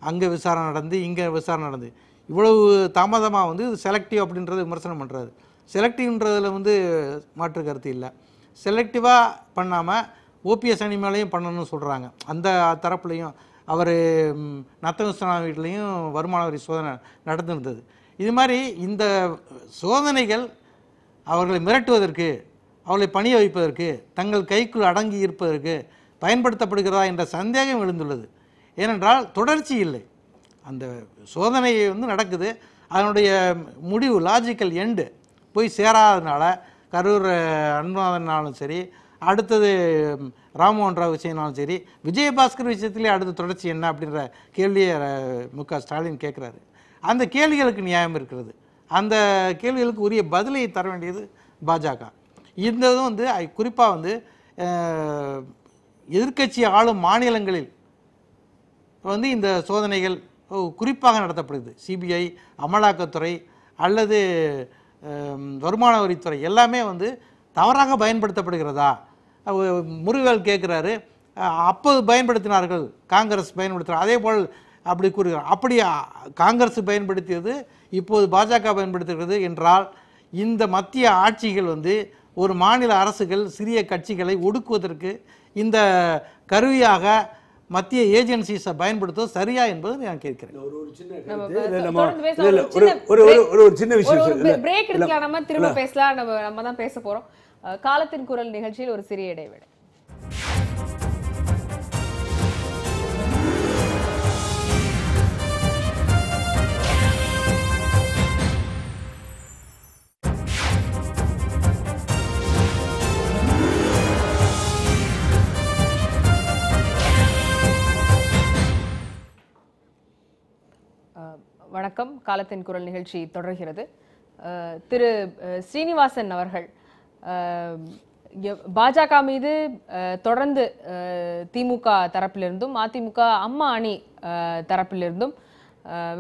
S5: அங்கே விசாரணை நடந்து இங்கே விசாரணை நடந்து இவ்வளவு தாமதமாக இது செலக்டிவ் அப்படின்றது விமர்சனம் பண்ணுறாரு. செலக்டிவ்ன்றதில் மாற்று கருத்து இல்லை. செலக்டிவாக பண்ணாமல் OPS அணி மேலேயும் பண்ணணும்னு சொல்கிறாங்க. அந்த தரப்புலையும் அவர் நத்தகுஸ்தனா வீட்லேயும் வருமான வரி சோதனை நடந்துருந்தது. இது மாதிரி இந்த சோதனைகள் அவர்களை மிரட்டுவதற்கு, அவர்களை பணிய வைப்பதற்கு, தங்கள் கைக்குள் அடங்கி இருப்பதற்கு பயன்படுத்தப்படுகிறதா என்ற சந்தேகம் எழுந்துள்ளது. ஏனென்றால் தொடர்ச்சி இல்லை. அந்த சோதனை நடக்குது, அதனுடைய முடிவு லாஜிக்கல் எண்டு போய் சேராதனால கரூர் அன்புநாதனாலும் சரி, அடுத்தது ராம்மோகன் ராவ் விஷயம்னாலும் சரி, விஜயபாஸ்கர் விஷயத்திலே அடுத்த தொடர்ச்சி என்ன அப்படின்ற கேள்வியை MK ஸ்டாலின் கேட்குறாரு. அந்த கேள்விகளுக்கு நியாயம் இருக்கிறது. அந்த கேள்விகளுக்கு உரிய பதிலை தர வேண்டியது பாஜக. இந்த இதுவும் குறிப்பாக எதிர்க்கட்சி ஆளும் மாநிலங்களில் இந்த சோதனைகள் குறிப்பாக நடத்தப்படுது. சிபிஐ, அமலாக்கத்துறை அல்லது வருமான வரித்துறை எல்லாமே தவறாக பயன்படுத்தப்படுகிறதா? முருகல் கேட்குறாரு. அப்போது பயன்படுத்தினார்கள், காங்கிரஸ் பயன்படுத்தினார், அதே போல் அப்படி கூறுகிறார். அப்படி காங்கிரஸ் பயன்படுத்தியது இப்போது பாஜக பயன்படுத்துகிறது என்றால் இந்த மத்திய ஆட்சிகள் ஒரு மாநில அரசுகள் சிறிய கட்சிகளை ஒடுக்குவதற்கு இந்த கருவியாக மத்திய ஏஜென்சிஸை பயன்படுத்துவது சரியா என்பது நான் கேட்கிறேன்.
S3: ஒரு சின்ன
S1: தொடர்ந்து பேசலாம்.
S3: ஒரு சின்ன விஷயம்
S1: பிரேக் எடுக்கலாம், நம்ம திரும்ப பேசலாம். நம்ம தான் பேச போறோம். காலத்தின் குரல் நிகழ்ச்சியில் ஒரு சிறிய இடைவேளை. வணக்கம். காலத்தின் குரல் நிகழ்ச்சி தொடர்கிறது. திரு ஸ்ரீனிவாசன் அவர்கள், பாஜக மீது தொடர்ந்து திமுக தரப்பிலிருந்தும் அதிமுக அம்மா அணி தரப்பிலிருந்தும்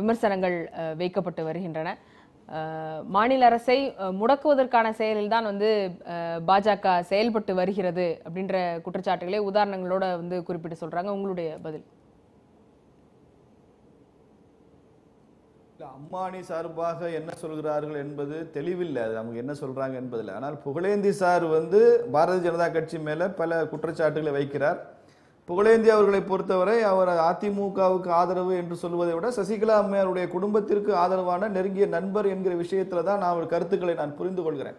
S1: விமர்சனங்கள் வைக்கப்பட்டு வருகின்றன. மாநில அரசை முடக்குவதற்கான செயலில்தான் பாஜக செயல்பட்டு வருகிறது அப்படின்ற குற்றச்சாட்டுகளை உதாரணங்களோட குறிப்பிட்டு சொல்றாங்க. உங்களுடைய பதில்?
S2: அம்மானி சார்பாக என்ன சொல்கிறார்கள் என்பது தெளிவில்லை, அவங்க என்ன சொல்றாங்க என்பதில். ஆனால் புகழேந்தி சார் பாரதிய ஜனதா கட்சி மேல பல குற்றச்சாட்டுகளை வைக்கிறார். புகழேந்தி அவர்களை பொறுத்தவரை அவர் அதிமுகவுக்கு ஆதரவு என்று சொல்வதை விட சசிகலா அம்மையாருடைய குடும்பத்திற்கு ஆதரவான நெருங்கிய நண்பர் என்கிற விஷயத்துல தான் நான் அவர் கருத்துக்களை நான் புரிந்து கொள்கிறேன்.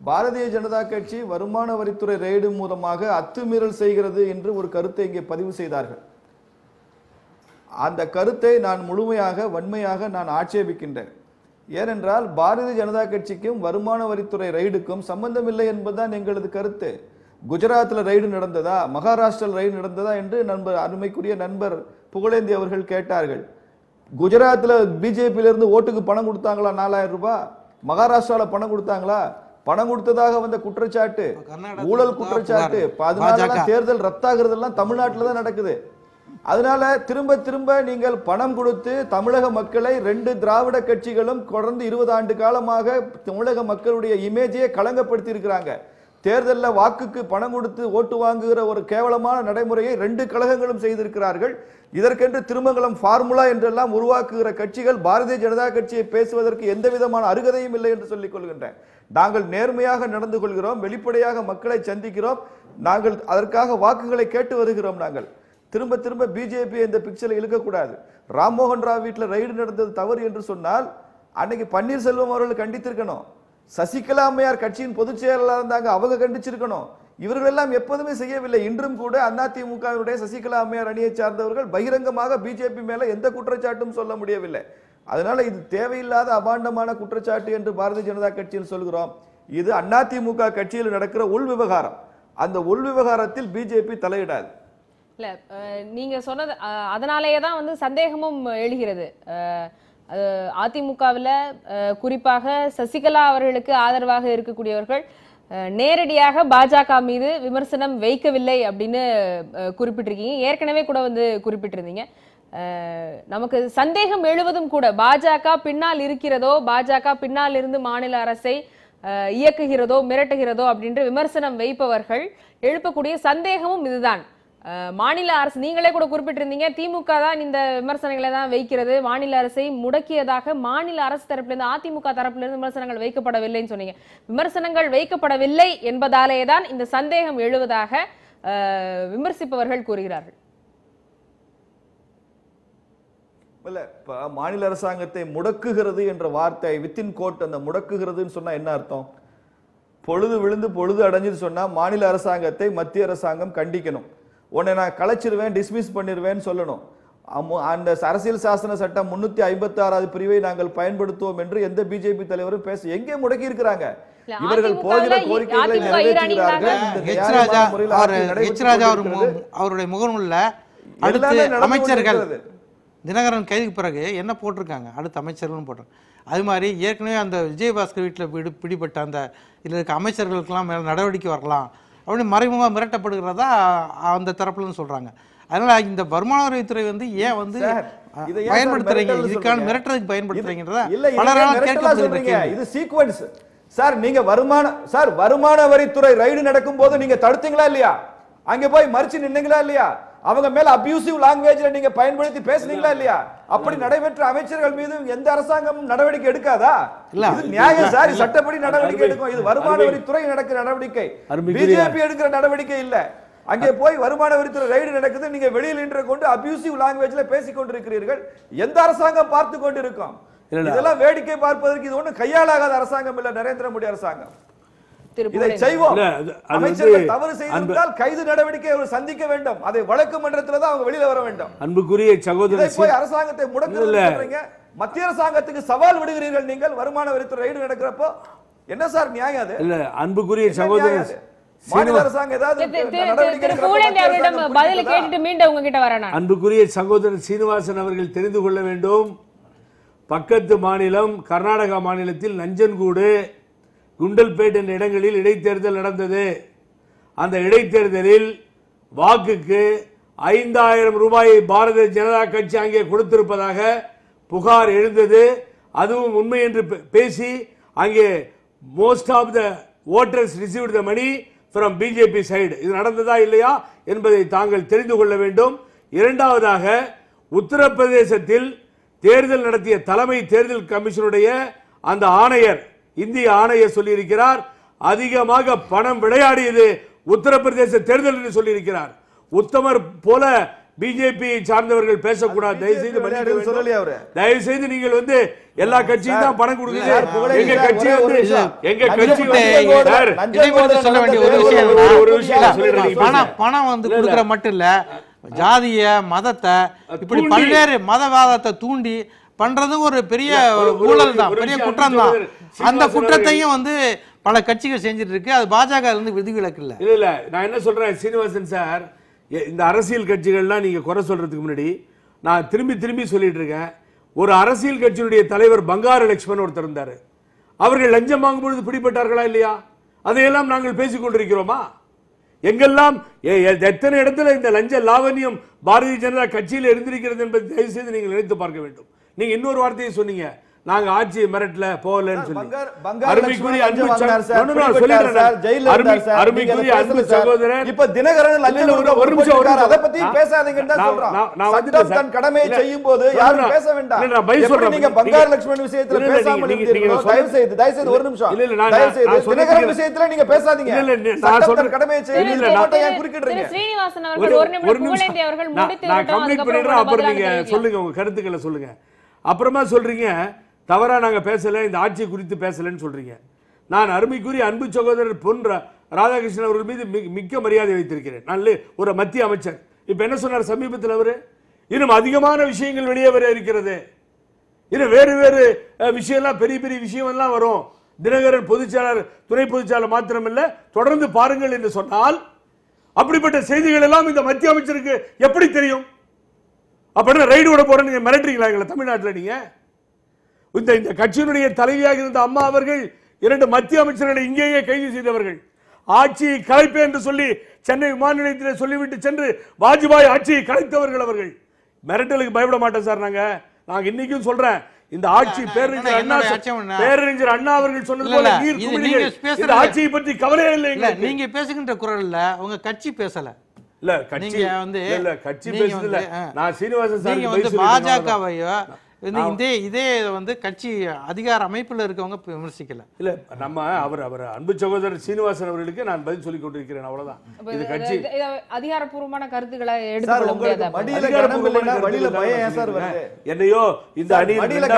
S2: பாரதிய ஜனதா கட்சி வருமான வரித்துறை ரெய்டு மூலமாக அத்துமீறல் செய்கிறது என்று ஒரு கருத்தை இங்கே பதிவு செய்தார்கள். அந்த கருத்தை நான் முழுமையாக வன்மையாக நான் ஆட்சேபிக்கின்றேன். ஏனென்றால் பாரதிய ஜனதா கட்சிக்கும் வருமான வரித்துறை ரெய்டுக்கும் சம்பந்தமில்லை என்பதுதான் எங்களது கருத்து. குஜராத்தில் ரெய்டு நடந்ததா, மகாராஷ்டிராவில் ரெய்டு நடந்ததா என்று அருமைக்குரிய நண்பர் புகழேந்தி அவர்கள் கேட்டார்கள். குஜராத்தில் பிஜேபியிலிருந்து ஓட்டுக்கு பணம் கொடுத்தாங்களா 4000 ரூபாய்? மகாராஷ்டிராவில் பணம் கொடுத்தாங்களா? பணம் கொடுத்ததாக வந்த குற்றச்சாட்டு, ஊழல் குற்றச்சாட்டு, அதனால தேர்தல் ரத்தாகிறதெல்லாம் தமிழ்நாட்டில் தான் நடக்குது. அதனால திரும்ப திரும்ப நீங்கள் பணம் கொடுத்து தமிழக மக்களை 2 திராவிட கட்சிகளும் தொடர்ந்து 20 ஆண்டு காலமாக தமிழக மக்களுடைய இமேஜையே களங்கப்படுத்தி இருக்கிறாங்க. தேர்தலில் வாக்குக்கு பணம் கொடுத்து ஓட்டு வாங்குகிற ஒரு கேவலமான நடைமுறையை 2 கழகங்களும் செய்திருக்கிறார்கள். இதற்கென்று திருமங்கலம் ஃபார்முலா என்றெல்லாம் உருவாக்குகிற கட்சிகள் பாரதிய ஜனதா கட்சியை பேசுவதற்கு எந்த விதமான அருகதையும் இல்லை என்று சொல்லிக் கொள்கின்றேன். நாங்கள் நேர்மையாக நடந்து கொள்கிறோம், வெளிப்படையாக மக்களை சந்திக்கிறோம், நாங்கள் அதற்காக வாக்குகளை கேட்டு வருகிறோம். நாங்கள் திரும்ப திரும்ப பிஜேபி இந்த பிக்சரை இழுக்கக்கூடாது. ராம்மோகன் ராவ் வீட்டில் ரெய்டு நடந்தது தவறு என்று சொன்னால் அன்னைக்கு பன்னீர்செல்வம் அவர்கள் கண்டித்திருக்கணும். சசிகலா அம்மையார் கட்சியின் பொதுச் செயலாளர் இருந்தாங்க, அவங்க கண்டிச்சிருக்கணும். இவர்கள் எல்லாம் எப்போதுமே செய்யவில்லை. இன்றும் கூட அதிமுகவினுடைய சசிகலா அம்மையார் அணியை சார்ந்தவர்கள் பகிரங்கமாக பிஜேபி மேல எந்த குற்றச்சாட்டும் சொல்ல முடியவில்லை. அதனால இது தேவையில்லாத அபாண்டமான குற்றச்சாட்டு என்று பாரதிய ஜனதா கட்சியில் சொல்கிறோம். இது அதிமுக கட்சியில் நடக்கிற உள் விவகாரம். அந்த உள் விவகாரத்தில் பிஜேபி தலையிடாது.
S1: இல்ல, நீங்க சொன்னது அதனாலேயே தான் சந்தேகமும் எழுகிறது. அதிமுகவில் குறிப்பாக சசிகலா அவர்களுக்கு ஆதரவாக இருக்கக்கூடியவர்கள் நேரடியாக பாஜக மீது விமர்சனம் வைக்கவில்லை அப்படின்னு குறிப்பிட்டிருக்கீங்க. ஏற்கனவே கூட குறிப்பிட்டிருந்தீங்க. நமக்கு சந்தேகம் எழுவதும் கூட பாஜக பின்னால் இருக்கிறதோ, பாஜக பின்னால் இருந்து மாநில அரசை இயக்குகிறதோ மிரட்டுகிறதோ அப்படின்ற விமர்சனம் வைப்பவர்கள் எழுப்பக்கூடிய சந்தேகமும் இதுதான். மாநில அரசு, நீங்களே கூட குறிப்பிட்டிருந்தீங்க, திமுக தான் இந்த விமர்சனங்களை தான் வைக்கிறது, மாநில அரசை முடக்கியதாக மாநில அரசு தரப்பிலிருந்து அதிமுக தரப்பிலிருந்து விமர்சனங்கள் வைக்கப்படவில்லைன்னு சொன்னீங்க. விமர்சனங்கள் வைக்கப்படவில்லை என்பதாலேயே தான் இந்த சந்தேகம் எழுவதாக விமர்சிப்பவர்கள் கூறுகிறார்கள்.
S2: இல்ல, மாநில அரசாங்கத்தை முடக்குகிறது என்ற வார்த்தை வித்தின் கோட், அந்த முடக்குகிறதுன்னு சொன்னா என்ன அர்த்தம்? பொழுது விழுந்து பொழுது அடைஞ்சு சொன்னா மாநில அரசாங்கத்தை மத்திய அரசாங்கம் கண்டிக்கணும். உன்னை நான் கலைச்சிருவேன், டிஸ்மிஸ் பண்ணிடுவேன்னு சொல்லணும். அந்த அரசியல் சாசன சட்டம் 356வது பிரிவை நாங்கள் பயன்படுத்துவோம் என்று எந்த பிஜேபி தலைவரும் பேச எங்கே முடக்கி இருக்கிறாங்க? இவர்கள் போகிற கோரிக்கைகளை நிறைவேற்றுகிறார்கள்.
S5: அவருடைய முகநூல்ல அடுத்த அமைச்சர்கள் தினகரன் கைதுக்கு பிறகு என்ன போட்டிருக்காங்க, அடுத்த அமைச்சர்கள்னு போட்டிருக்காங்க. அது மாதிரி ஏற்கனவே அந்த விஜயபாஸ்கர் வீட்டில் பிடிப்பட்ட அந்த இதில் இருக்க அமைச்சர்களுக்கெல்லாம் மேலே நடவடிக்கை வரலாம் அப்படின்னு மறைமுகமாக மிரட்டப்படுகிறதா அந்த தரப்புலன்னு சொல்கிறாங்க. அதனால் இந்த வருமான வரித்துறை ஏன் பயன்படுத்துறீங்க, இதுக்கான மிரட்டுறதுக்கு பயன்படுத்துறீங்கன்றதா பலரால் கேட்கப்படுறீங்க.
S2: இது சீக்வென்ஸ் சார். நீங்க வருமான வரித்துறை ரைடு நடக்கும் போது நீங்க தடுத்தீங்களா இல்லையா? அங்க போய் மறிச்சு நின்னீங்களா இல்லையா? அவங்க மேல அபியூசிவ் லாங்குவேஜ்ல நீங்க பயன்படுத்தி பேசுனீங்களா இல்லையா? அப்படி நடைபெற்ற அமைச்சர்கள் மீது எந்த அரசாங்கமும் நடவடிக்கை எடுக்காதா? இது நியாயம் சார், சட்டப்படி நடவடிக்கை எடுக்கும். இது வருமான வரித்துறை நடக்கிற நடவடிக்கை, பிஜேபி எடுக்கிற நடவடிக்கை இல்ல. அங்கே போய் வருமான வரித்துறை ரைடு நடக்குது, நீங்க வெளியில் நின்று கொண்டு அபியூசிவ் லாங்குவேஜ்ல பேசிக் கொண்டிருக்கிறீர்கள். எந்த அரசாங்கம் பார்த்து கொண்டிருக்கோம்? இதெல்லாம் வேடிக்கை பார்ப்பதற்கு இது ஒன்றும் கையாளாகாத அரசாங்கம் இல்ல நரேந்திர மோடி அரசாங்கம். இதை செய்வோம். அமைச்சர்கள் தவறு செய்திருந்தால் கைது நடவடிக்கை சந்திக்க வேண்டும். அதை வழக்கு மன்றத்தில் தான் அவங்க வெளியில வர வேண்டும்.
S3: அன்புக்குரிய சகோதரர்,
S2: போய் அரசாங்கத்தை முடக்குறீங்க, மத்திய அரசாங்கத்துக்கு சவால் விடுகிறீர்கள் நீங்கள். வருமான வரித்துறை ரைடு நடக்கிறப்போ என்ன சார் நியாயம் அது?
S3: இல்ல அன்புக்குரிய சகோதரர்,
S2: மாநில அரசாங்கம் ஏதாவது
S1: பதில கேட்டுட்டு மீண்டும் உங்ககிட்ட வரணும்.
S3: அன்புக்குரிய சகோதரர் சீனிவாசன் அவர்கள் தெரிந்து கொள்ள வேண்டும், பக்கத்து மாநிலம் கர்நாடகா மாநிலத்தில் நஞ்சன்கூடு, குண்டல்பேட் என்ற இடங்களில் இடைத்தேர்தல் நடந்தது. அந்த இடைத்தேர்தலில் வாக்குக்கு 5000 ரூபாயை பாரதிய ஜனதா கட்சி அங்கே கொடுத்திருப்பதாக புகார் எழுந்தது. அதுவும் உண்மை என்று பேசி அங்கே most of the voters received the money from BJP side. இது நடந்ததா இல்லையா என்பதை தாங்கள் தெரிந்து கொள்ள வேண்டும். இரண்டாவதாக, உத்தரப்பிரதேசத்தில் தேர்தல் நடத்திய தலைமை தேர்தல் கமிஷனுடைய அந்த ஆணையர், இந்திய ஆணையர் சொல்லியிருக்கிறார், அதிகமாக பணம் விளையாடியது உத்தரப்பிரதேச தேர்தல் என்று சொல்லியிருக்கிறார். உத்தமர் போல பிஜேபி சார்ந்தவர்கள் பேசக்கூடாது. தயவுசெய்து தயவுசெய்து நீங்கள் வந்து எல்லா கட்சியும் தான் பணம் கொடுக்குது. எங்க கட்சி வந்து
S5: பணம் வந்து கொடுக்கற மட்டும் இல்ல, ஜாதிய மதத்தை இப்படி பல்வேறு மதவாதத்தை தூண்டி பண்றது ஒரு பெரிய ஊழல் தான், பெரிய குற்றம் தான். அந்த குற்றத்தையும் வந்து பல கட்சிகள் செஞ்சுட்டு இருக்கு. அது பாஜக இருந்து விதிவிலக்கு இல்ல.
S3: இல்ல நான் என்ன சொல்றேன் சீனிவாசன் சார், இந்த அரசியல் கட்சிகள்லாம் நீங்க குறை சொல்றதுக்கு முன்னாடி நான் திரும்பி சொல்லிட்டு இருக்கேன். ஒரு அரசியல் கட்சியினுடைய தலைவர் பங்கார லட்சுமணன் ஒருத்தர் இருந்தாரு. அவர்கள் லஞ்சம் வாங்கும் பொழுது பிடிபட்டார்களா இல்லையா? அதையெல்லாம் நாங்கள் பேசிக் கொண்டிருக்கிறோமா? எங்கெல்லாம் எத்தனை இடத்துல இந்த லஞ்ச லாவண்யம் பாரதிய ஜனதா கட்சியில் இருந்திருக்கிறது என்பதை தயவு செய்து நீங்கள் நினைத்து பார்க்க வேண்டும். நீங்க இன்னொரு வார்த்தையை சொன்னீங்க, நாங்க ஆட்சி மிரட்டல போகலன்னு சொல்லி. அருமைக்குரிய அன்பு சகோதரர்,
S2: இப்ப தினகரன் ஒரு நிமிஷம் அதை பத்தி பேசாதீங்கன்னு தான் சொல்றோம். சட்டம் தன் கடமையை செய்யும் போது யாரும் பேச வேண்டாம். நீங்க பங்கார லட்சுமணன் விஷயத்துல பேசாம தயவு செய்து ஒரு நிமிஷம் தினகரன் விஷயத்துல நீங்க பேசாதீங்க. சட்டம் தன் கடமையை செய்யும் குறுக்கிடுறீங்க.
S1: ஸ்ரீனிவாசன் அவர்கள் ஒரு நிமிடம் புகழேந்தி அவர்கள் முடித்து விட்டோம்.
S3: அப்புறம் நீங்க சொல்லுங்க, உங்க கருத்துக்களை சொல்லுங்க. அப்புறமா சொல்றீங்க தவறா நாங்க பேசல, இந்த ஆட்சி குறித்து பேசலன்னு சொல்றீங்க. நான் அருமைக்குரிய அன்பு சகோதரர் பொன் ராதாகிருஷ்ணன் அவர்கள் மீது மிக்க மரியாதை வைத்திருக்கிறேன். நல்ல ஒரு மத்திய அமைச்சர். இப்ப என்ன சொன்னார் சமீபத்தில் அவரு, இன்னும் அதிகமான விஷயங்கள் வெளியே வர இருக்கிறது, இன்னும் வேறு விஷயம்லாம் பெரிய விஷயம் எல்லாம் வரும். தினகரன் பொதுச்செயலாளர் துணை பொதுச்செயலாளர் மாத்திரமில்ல, தொடர்ந்து பாருங்கள் என்று சொன்னால் அப்படிப்பட்ட செய்திகள் எல்லாம் இந்த மத்திய அமைச்சருக்கு எப்படி தெரியும்? அப்படின்னா ரைடு விட போறேன்னு நீங்க மிரட்டுறீங்களா எங்களை தமிழ்நாட்டில்? நீங்க இந்த கட்சியினுடைய தலைவியாக இருந்த அம்மா அவர்கள் 2 மத்திய அமைச்சர்களை இங்கேயே கைது செய்தவர்கள். ஆட்சியை கலைப்பேன் என்று சொல்லி சென்னை விமான நிலையத்தில் சொல்லிவிட்டு சென்று வாஜ்பாய் ஆட்சியை கலைத்தவர்கள் அவர்கள். மிரட்டலுக்கு பயப்பட மாட்டோம் சார். நாங்க இன்னைக்கும் சொல்றேன், இந்த ஆட்சி பேரறிஞர் அண்ணா அவர்கள் சொன்னது போல இந்த ஆட்சியை பற்றி கவலையே இல்லை.
S5: நீங்க பேசுகின்ற குரல்ல உங்க கட்சி பேசல.
S3: இல்ல கட்சி கட்சி பேசல. நான் சீனிவாசன் சார்
S5: வந்து பாஜகவையோ இதே வந்து கட்சி அதிகார அமைப்புல இருக்கவங்க விமர்சிக்கல.
S3: இல்ல நம்ம அவர் அன்பு சகோதரர் சீனிவாசன் அவர்களுக்கு நான் பதில் சொல்லிக் கொண்டிருக்கிறேன், அவ்வளவுதான். இது கட்சி
S1: அதிகாரப்பூர்வமான கருத்துக்களை எடுத்துக்கொள்ள முடியாது.
S3: என்னையோ இந்த அணியில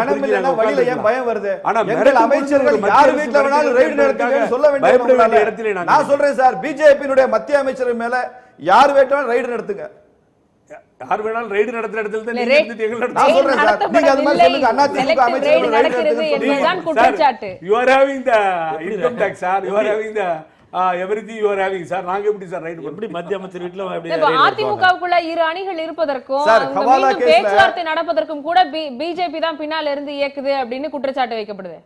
S2: ஏன் பயம் வருது? ஆனா அமைச்சர்கள் யார் வீட்ல வேணாலும் ரைடு நடத்துங்கன்னு சொல்ல வேண்டிய இடத்துல நான் சொல்றேன் சார், பிஜேபியினுடைய மத்திய அமைச்சர் மேல யார் வேணாலும் ரைடு நடத்துங்க.
S3: யார் வேணாலும் ரைடு நடத்துற இடத்துல தான்
S1: நீங்க அது மாதிரி சொல்லுங்க. அதிமுக அமைச்சர்கள் ரைடு நடத்துறது குற்றச்சாட்டு.
S3: you are having the income tax sir, you are having the everything you are having sir. நாங்க எப்படி சார் ரைடு எப்படி மத்திய அமைச்சர் வீட்ல எப்படி
S1: அதிமுகவுக்குள்ள இரு அணிகள் இருப்பதற்கும் பேச்சுவார்த்தை நடப்பதற்கும் கூட பிஜேபி தான் பின்னால இருந்து இயக்குது அப்படின்னு குற்றச்சாட்டு வைக்கப்படுது.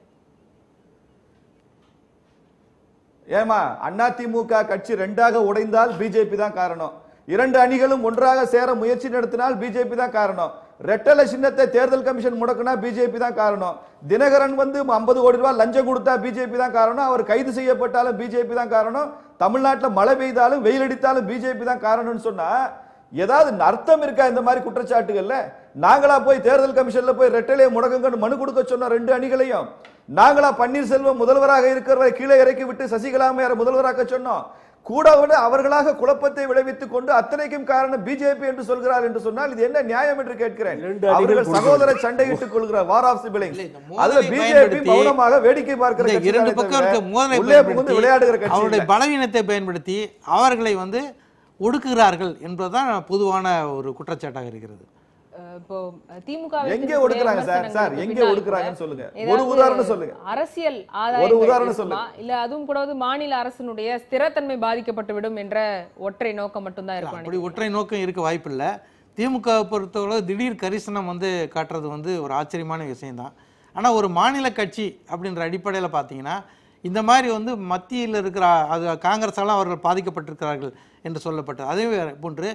S2: ஏமா அதிமுக கட்சி 2ஆக உடைந்தால் பிஜேபி தான் காரணம். 2 அணிகளும் ஒன்றாக சேர முயற்சி நடத்தினால் பிஜேபி தான் காரணம். ரெட்டலை சின்னத்தை தேர்தல் கமிஷன் முடக்கினா பிஜேபி தான் காரணம். தினகரன் வந்து 50 கோடி ரூபாய் லஞ்சம் கொடுத்தா பிஜேபி தான் காரணம். அவர் கைது செய்யப்பட்டாலும் பிஜேபி தான் காரணம். தமிழ்நாட்டில் மழை பெய்தாலும் வெயில் அடித்தாலும் பிஜேபி தான் காரணம்னு சொன்னா ஏதாவது அர்த்தம் இருக்கா இந்த மாதிரி குற்றச்சாட்டுகள்ல? நாங்களா போய் தேர்தல் கமிஷன்ல போய் ரெட்டலையை முடக்குங்கன்னு மனு கொடுக்க சொன்ன 2 அணிகளையும், நாங்களா பன்னீர்செல்வம் முதல்வராக இருக்கிறவரை கீழே இறக்கி விட்டு சசிகலாமையாரை முதல்வராக்க சொன்னோம். கூட அவர்களாக குழப்பத்தை விளைவித்துக் கொண்டு அத்தனைக்கும் காரணம் பிஜேபி என்று சொல்கிறார் என்று சொன்னால் இது என்ன நியாயம் என்று கேட்கிறேன். அவர்கள் சகோதர சண்டையிட்டுக் கொள்கிறார் வார் ஆஃப் சிபிலிங்ஸ். அதுல பிஜேபி மௌனமாக வேடிக்கை பார்க்கிற
S5: இரண்டு பக்கம் இருக்க மோதலை
S2: விளையாடுகிற கட்சி.
S5: அவருடைய பலவீனத்தை பயன்படுத்தி அவர்களை வந்து ஒடுக்குகிறார்கள் என்பதுதான் பொதுவான ஒரு குற்றச்சாட்டாக இருக்கிறது.
S1: இப்போ திமுக
S2: எங்க ஒடுக்குறாங்க சார் எங்க ஒடுக்குறாங்கன்னு சொல்லுங்க, ஒரு உதாரணம் சொல்லுங்க.
S1: அரசியல்
S2: ஒரு உதாரணம் சொல்லுங்க.
S1: இல்ல அதுவும் கூட மாநில அரசினுடைய ஸ்திரத்தன்மை பாதிக்கப்பட்டு விடும் என்ற ஒற்றை நோக்கம் மட்டும்தான் இருக்கும்.
S5: அப்படி ஒற்றை நோக்கம் இருக்க வாய்ப்பில்லை. திமுக பொறுத்தவரை திடீர் கரிசனம் வந்து காட்டுறது வந்து ஒரு ஆச்சரியமான விஷயம்தான். ஆனால் ஒரு மாநில கட்சி அப்படின்ற அடிப்படையில் பார்த்தீங்கன்னா இந்த மாதிரி வந்து மத்தியில் இருக்கிற அது காங்கிரஸால் அவர்கள் பாதிக்கப்பட்டிருக்கிறார்கள் என்று சொல்லப்பட்டது. அதே போன்று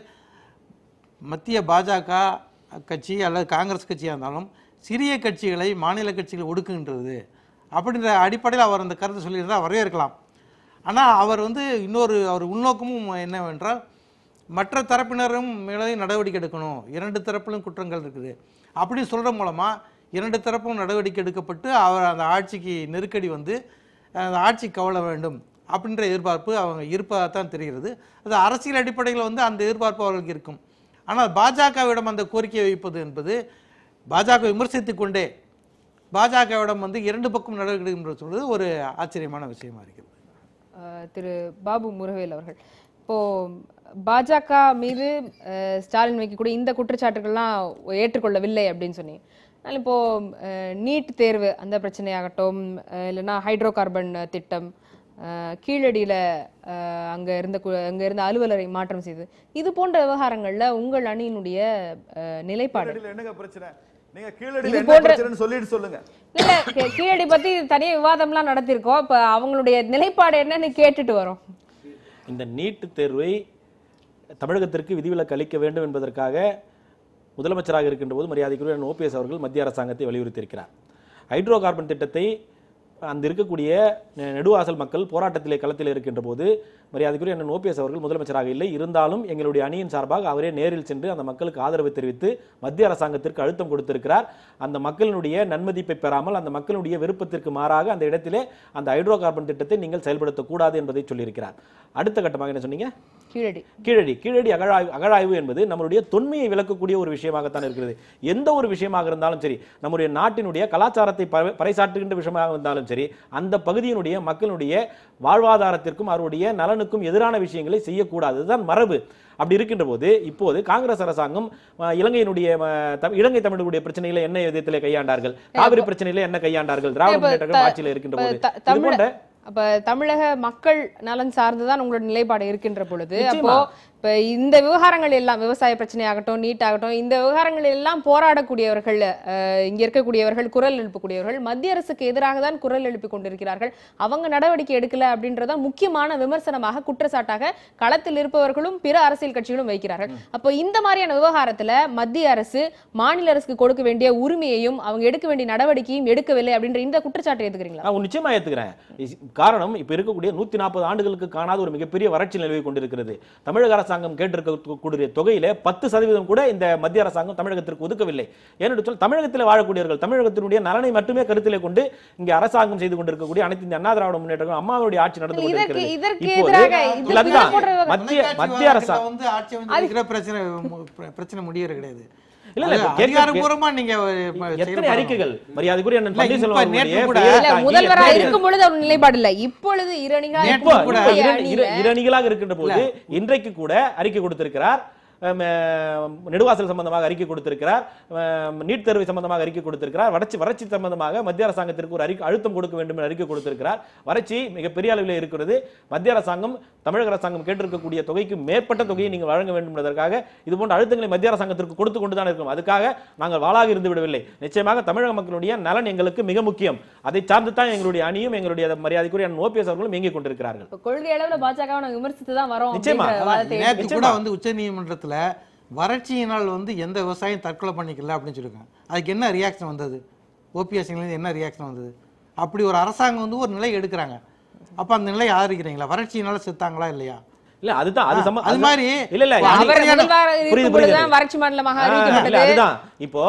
S5: மத்திய பாஜக கட்சி அல்லது காங்கிரஸ் கட்சியாக இருந்தாலும் சிறிய கட்சிகளை மாநில கட்சிகளை ஒடுக்குகின்றது அப்படின்ற அடிப்படையில் அவர் அந்த கருத்தை சொல்லியிருந்தால் வரவேற்கலாம். ஆனால் அவர் வந்து இன்னொரு அவர் உள்நோக்கமும் என்னவென்றால் மற்ற தரப்பினரும் மேலே நடவடிக்கை எடுக்கணும், இரண்டு தரப்பிலும் குற்றங்கள் இருக்குது அப்படின்னு சொல்கிற மூலமாக இரண்டு தரப்பும் நடவடிக்கை எடுக்கப்பட்டு அவர் அந்த ஆட்சிக்கு நெருக்கடி வந்து அந்த ஆட்சி கவலை வேண்டும் அப்படின்ற எதிர்பார்ப்பு அவங்க இருப்பதாக தான் தெரிகிறது. அது அரசியல் அடிப்படையில் வந்து அந்த எதிர்பார்ப்பு அவர்களுக்கு இருக்கும். ஆனால் பாஜகவிடம் அந்த கோரிக்கையை வைப்பது என்பது பாஜக விமர்சித்து கொண்டே பாஜகவிடம் வந்து இரண்டு பக்கம் நடவடிக்கை என்று சொல்வது ஒரு ஆச்சரியமான விஷயமா இருக்கிறது.
S1: திரு பாபு முருகவேல் அவர்கள், இப்போ பாஜக மீது ஸ்டாலின் வைக்கக்கூடிய இந்த குற்றச்சாட்டுகள்லாம் ஏற்றுக்கொள்ளவில்லை அப்படின்னு சொன்னீங்க. அதனால் இப்போ நீட் தேர்வு அந்த பிரச்சனையாகட்டும், இல்லைன்னா ஹைட்ரோ கார்பன் திட்டம், கீழடியில் அங்கே இருந்த அலுவலரை மாற்றம் செய்து, இது போன்ற விவகாரங்கள்ல உங்கள் அணியினுடைய நிலைப்பாடு
S2: என்னங்க பிரச்சனை? நீங்க கீழடியில் என்ன பிரச்சனைன்னு சொல்லிட்டு சொல்லுங்க.
S1: இல்ல கீழடி பத்தி தனியா விவாதம்லாம் நடத்திருக்கோம். இப்ப அவங்களுடைய நிலைப்பாடு என்னன்னு கேட்டுட்டு வரோம்.
S6: இந்த நீட் தேர்வை தமிழகத்திற்கு விதிவிலக்கு அளிக்க வேண்டும் என்பதற்காக முதலமைச்சராக இருக்கின்ற போது மரியாதைக்குரிய ஓபிஎஸ் அவர்கள் மத்திய அரசாங்கத்தை வலியுறுத்தியிருக்கிறார். ஹைட்ரோ கார்பன் திட்டத்தை அந்த இருக்கக்கூடிய நெடுவாசல் மக்கள் போராட்டத்திலே களத்தில் இருக்கின்ற போது மரியாதைக்குரிய அண்ணன் ஓபிஎஸ் அவர்கள் முதலமைச்சராக இல்லை, இருந்தாலும் எங்களுடைய அணியின் சார்பாக அவரே நேரில் சென்று அந்த மக்களுக்கு ஆதரவு தெரிவித்து மத்திய அரசாங்கத்திற்கு அழுத்தம் கொடுத்திருக்கிறார். அந்த மக்களினுடைய நன்மதிப்பை பெறாமல் அந்த மக்களுடைய விருப்பத்திற்கு மாறாக அந்த இடத்திலே அந்த ஹைட்ரோ கார்பன் திட்டத்தை நீங்கள் செயல்படுத்தக்கூடாது என்பதை சொல்லியிருக்கிறார். அடுத்த கட்டமாக என்ன சொன்னீங்க? கீழடி அகழாய்வு என்பது நம்மளுடைய தொன்மையை விளக்கக்கூடிய ஒரு விஷயமாகத்தான் இருக்கிறது. எந்த ஒரு விஷயமாக இருந்தாலும் சரி, நம்முடைய நாட்டினுடைய கலாச்சாரத்தை பறைசாற்றுகின்ற விஷயமாக இருந்தாலும் சரி, அந்த பகுதியினுடைய மக்களுடைய வாழ்வாதாரத்திற்கும் அவருடைய நலனுக்கும் எதிரான விஷயங்களை செய்யக்கூடாது, அதுதான் மரபு. அப்படி இருக்கின்ற போது இப்போது காங்கிரஸ் அரசாங்கம் இலங்கை தமிழர்களுடைய பிரச்சனைகளை என்ன விதத்திலே கையாண்டார்கள், காவிரி பிரச்சனையில என்ன கையாண்டார்கள், திராவிட முன்னேற்ற கழகம் ஆட்சியில் இருக்கின்ற போது
S1: அப்ப தமிழக மக்கள் நலன் சார்ந்துதான் உங்களோட நிலைப்பாடு இருக்கின்ற பொழுது, அப்போ இப்ப இந்த விவகாரங்கள் எல்லாம் விவசாய பிரச்சனையாகட்டும், நீட் ஆகட்டும், இந்த விவகாரங்கள் எல்லாம் போராடக்கூடியவர்கள், இங்க இருக்கக்கூடியவர்கள், குரல் எழுப்பக்கூடியவர்கள் மத்திய அரசுக்கு எதிராக தான் குரல் எழுப்பி கொண்டிருக்கிறார்கள். அவங்க நடவடிக்கை எடுக்கல அப்படின்றத முக்கியமான விமர்சனமாக குற்றச்சாட்டாக களத்தில் இருப்பவர்களும் பிற அரசியல் கட்சிகளும் வைக்கிறார்கள். அப்போ இந்த மாதிரியான விவகாரத்துல மத்திய அரசு மாநில அரசுக்கு கொடுக்க வேண்டிய உரிமையையும் அவங்க எடுக்க வேண்டிய நடவடிக்கையும் எடுக்கவில்லை அப்படின்ற இந்த குற்றச்சாட்டை ஏத்துக்கிறீங்களா?
S6: நிச்சயமா ஏத்துக்கிறேன். காரணம், இப்ப இருக்கக்கூடிய 140 ஆண்டுகளுக்கு காணாத ஒரு மிகப்பெரிய வறட்சி நிலவி கொண்டிருக்கிறது. தமிழக அரசாங்கம் கேட்டிருக்கக்கூடிய தொகையில 10% கூட இந்த மத்திய அரசாங்கம் தமிழகத்திற்கு ஒதுக்கவில்லை. ஏனென்று சொன்னால் தமிழகத்தில் வாழக்கூடியவர்கள் தமிழகத்தினுடைய நலனை மட்டுமே கருத்திலே கொண்டு இங்கே அரசாங்கம் செய்து கொண்டிருக்கக்கூடிய அனைத்து இந்த அண்ணா திராவிட முன்னேற்ற அம்மாவுடைய ஆட்சி நடந்து கொண்டிருக்கிறது. மத்திய அரசாங்கம்
S5: வந்து ஆட்சி வந்து பிரச்சனை முடியறது கிடையாது.
S6: அறிக்கைகள் மரியாதைக்குரிய
S1: முதல்வராக இருக்கும் பொழுது அவர் நிலைப்பாடு இல்லை, இப்பொழுது
S6: இரணிகளாக இருக்கின்ற போது இன்றைக்கு கூட அறிக்கை கொடுத்திருக்கிறார். நெடுவாசல் சம்பந்தமாக அறிக்கை கொடுத்திருக்கிறார், நீட் தேர்வு சம்பந்தமாக அறிக்கை கொடுத்திருக்கிறார், வறட்சி சம்பந்தமாக மத்திய அரசாங்கத்திற்கு ஒரு அழுத்தம் கொடுக்க வேண்டும் என்று அறிக்கை கொடுத்திருக்கிறார். வறட்சி மிகப்பெரிய அளவில் இருக்கிறது. மத்திய அரசாங்கம் தமிழக அரசாங்கம் கேட்டிருக்கக்கூடிய தொகைக்கு மேற்பட்ட தொகையை நீங்கள் வழங்க வேண்டும் என்பதற்காக இது போன்ற அழுத்தங்களை மத்திய அரசாங்கத்திற்கு கொடுத்து கொண்டுதான் இருக்கும். அதுக்காக நாங்கள் வாளாக இருந்து விடவில்லை. நிச்சயமாக தமிழக மக்களுடைய நலன் எங்களுக்கு மிக முக்கியம். அதை சார்ந்து தான் எங்களுடைய அணியும் எங்களுடைய மரியாதைக்குரிய ஓபிஎஸ் அவர்களும் இயங்கிக் கொண்டிருக்கிறார்கள்.
S1: கொள்கை அளவில் பாஜக விமர்சித்து தான் வரோம்.
S5: உச்சநீதிமன்றத்தில் வறட்சியினால் வந்து எந்த விவசாயம் தற்கொலை பண்ணிக்கல அப்படின்னு சொல்லியிருக்காங்க. அதுக்கு என்ன ரியாக்ஷன் வந்தது? ஓபிஎஸ்லேருந்து என்ன ரியாக்ஷன் வந்தது? அப்படி ஒரு அரசாங்கம் வந்து ஒரு நிலை எடுக்கிறாங்க. அப்போ அந்த நிலையை ஆதரிக்கிறீங்களா? வறட்சியினால செத்தாங்களா இல்லையா?
S6: இல்ல அதுதான்
S5: அது மாதிரி
S6: இல்ல
S1: அவர் முதல்வர்
S6: புரியுது,
S1: இருக்கும்பொழுதுதான் வறட்சி மாநிலமாக
S6: இல்ல
S1: அறிவிக்கப்பட்டது.
S6: அதுதான் இப்போ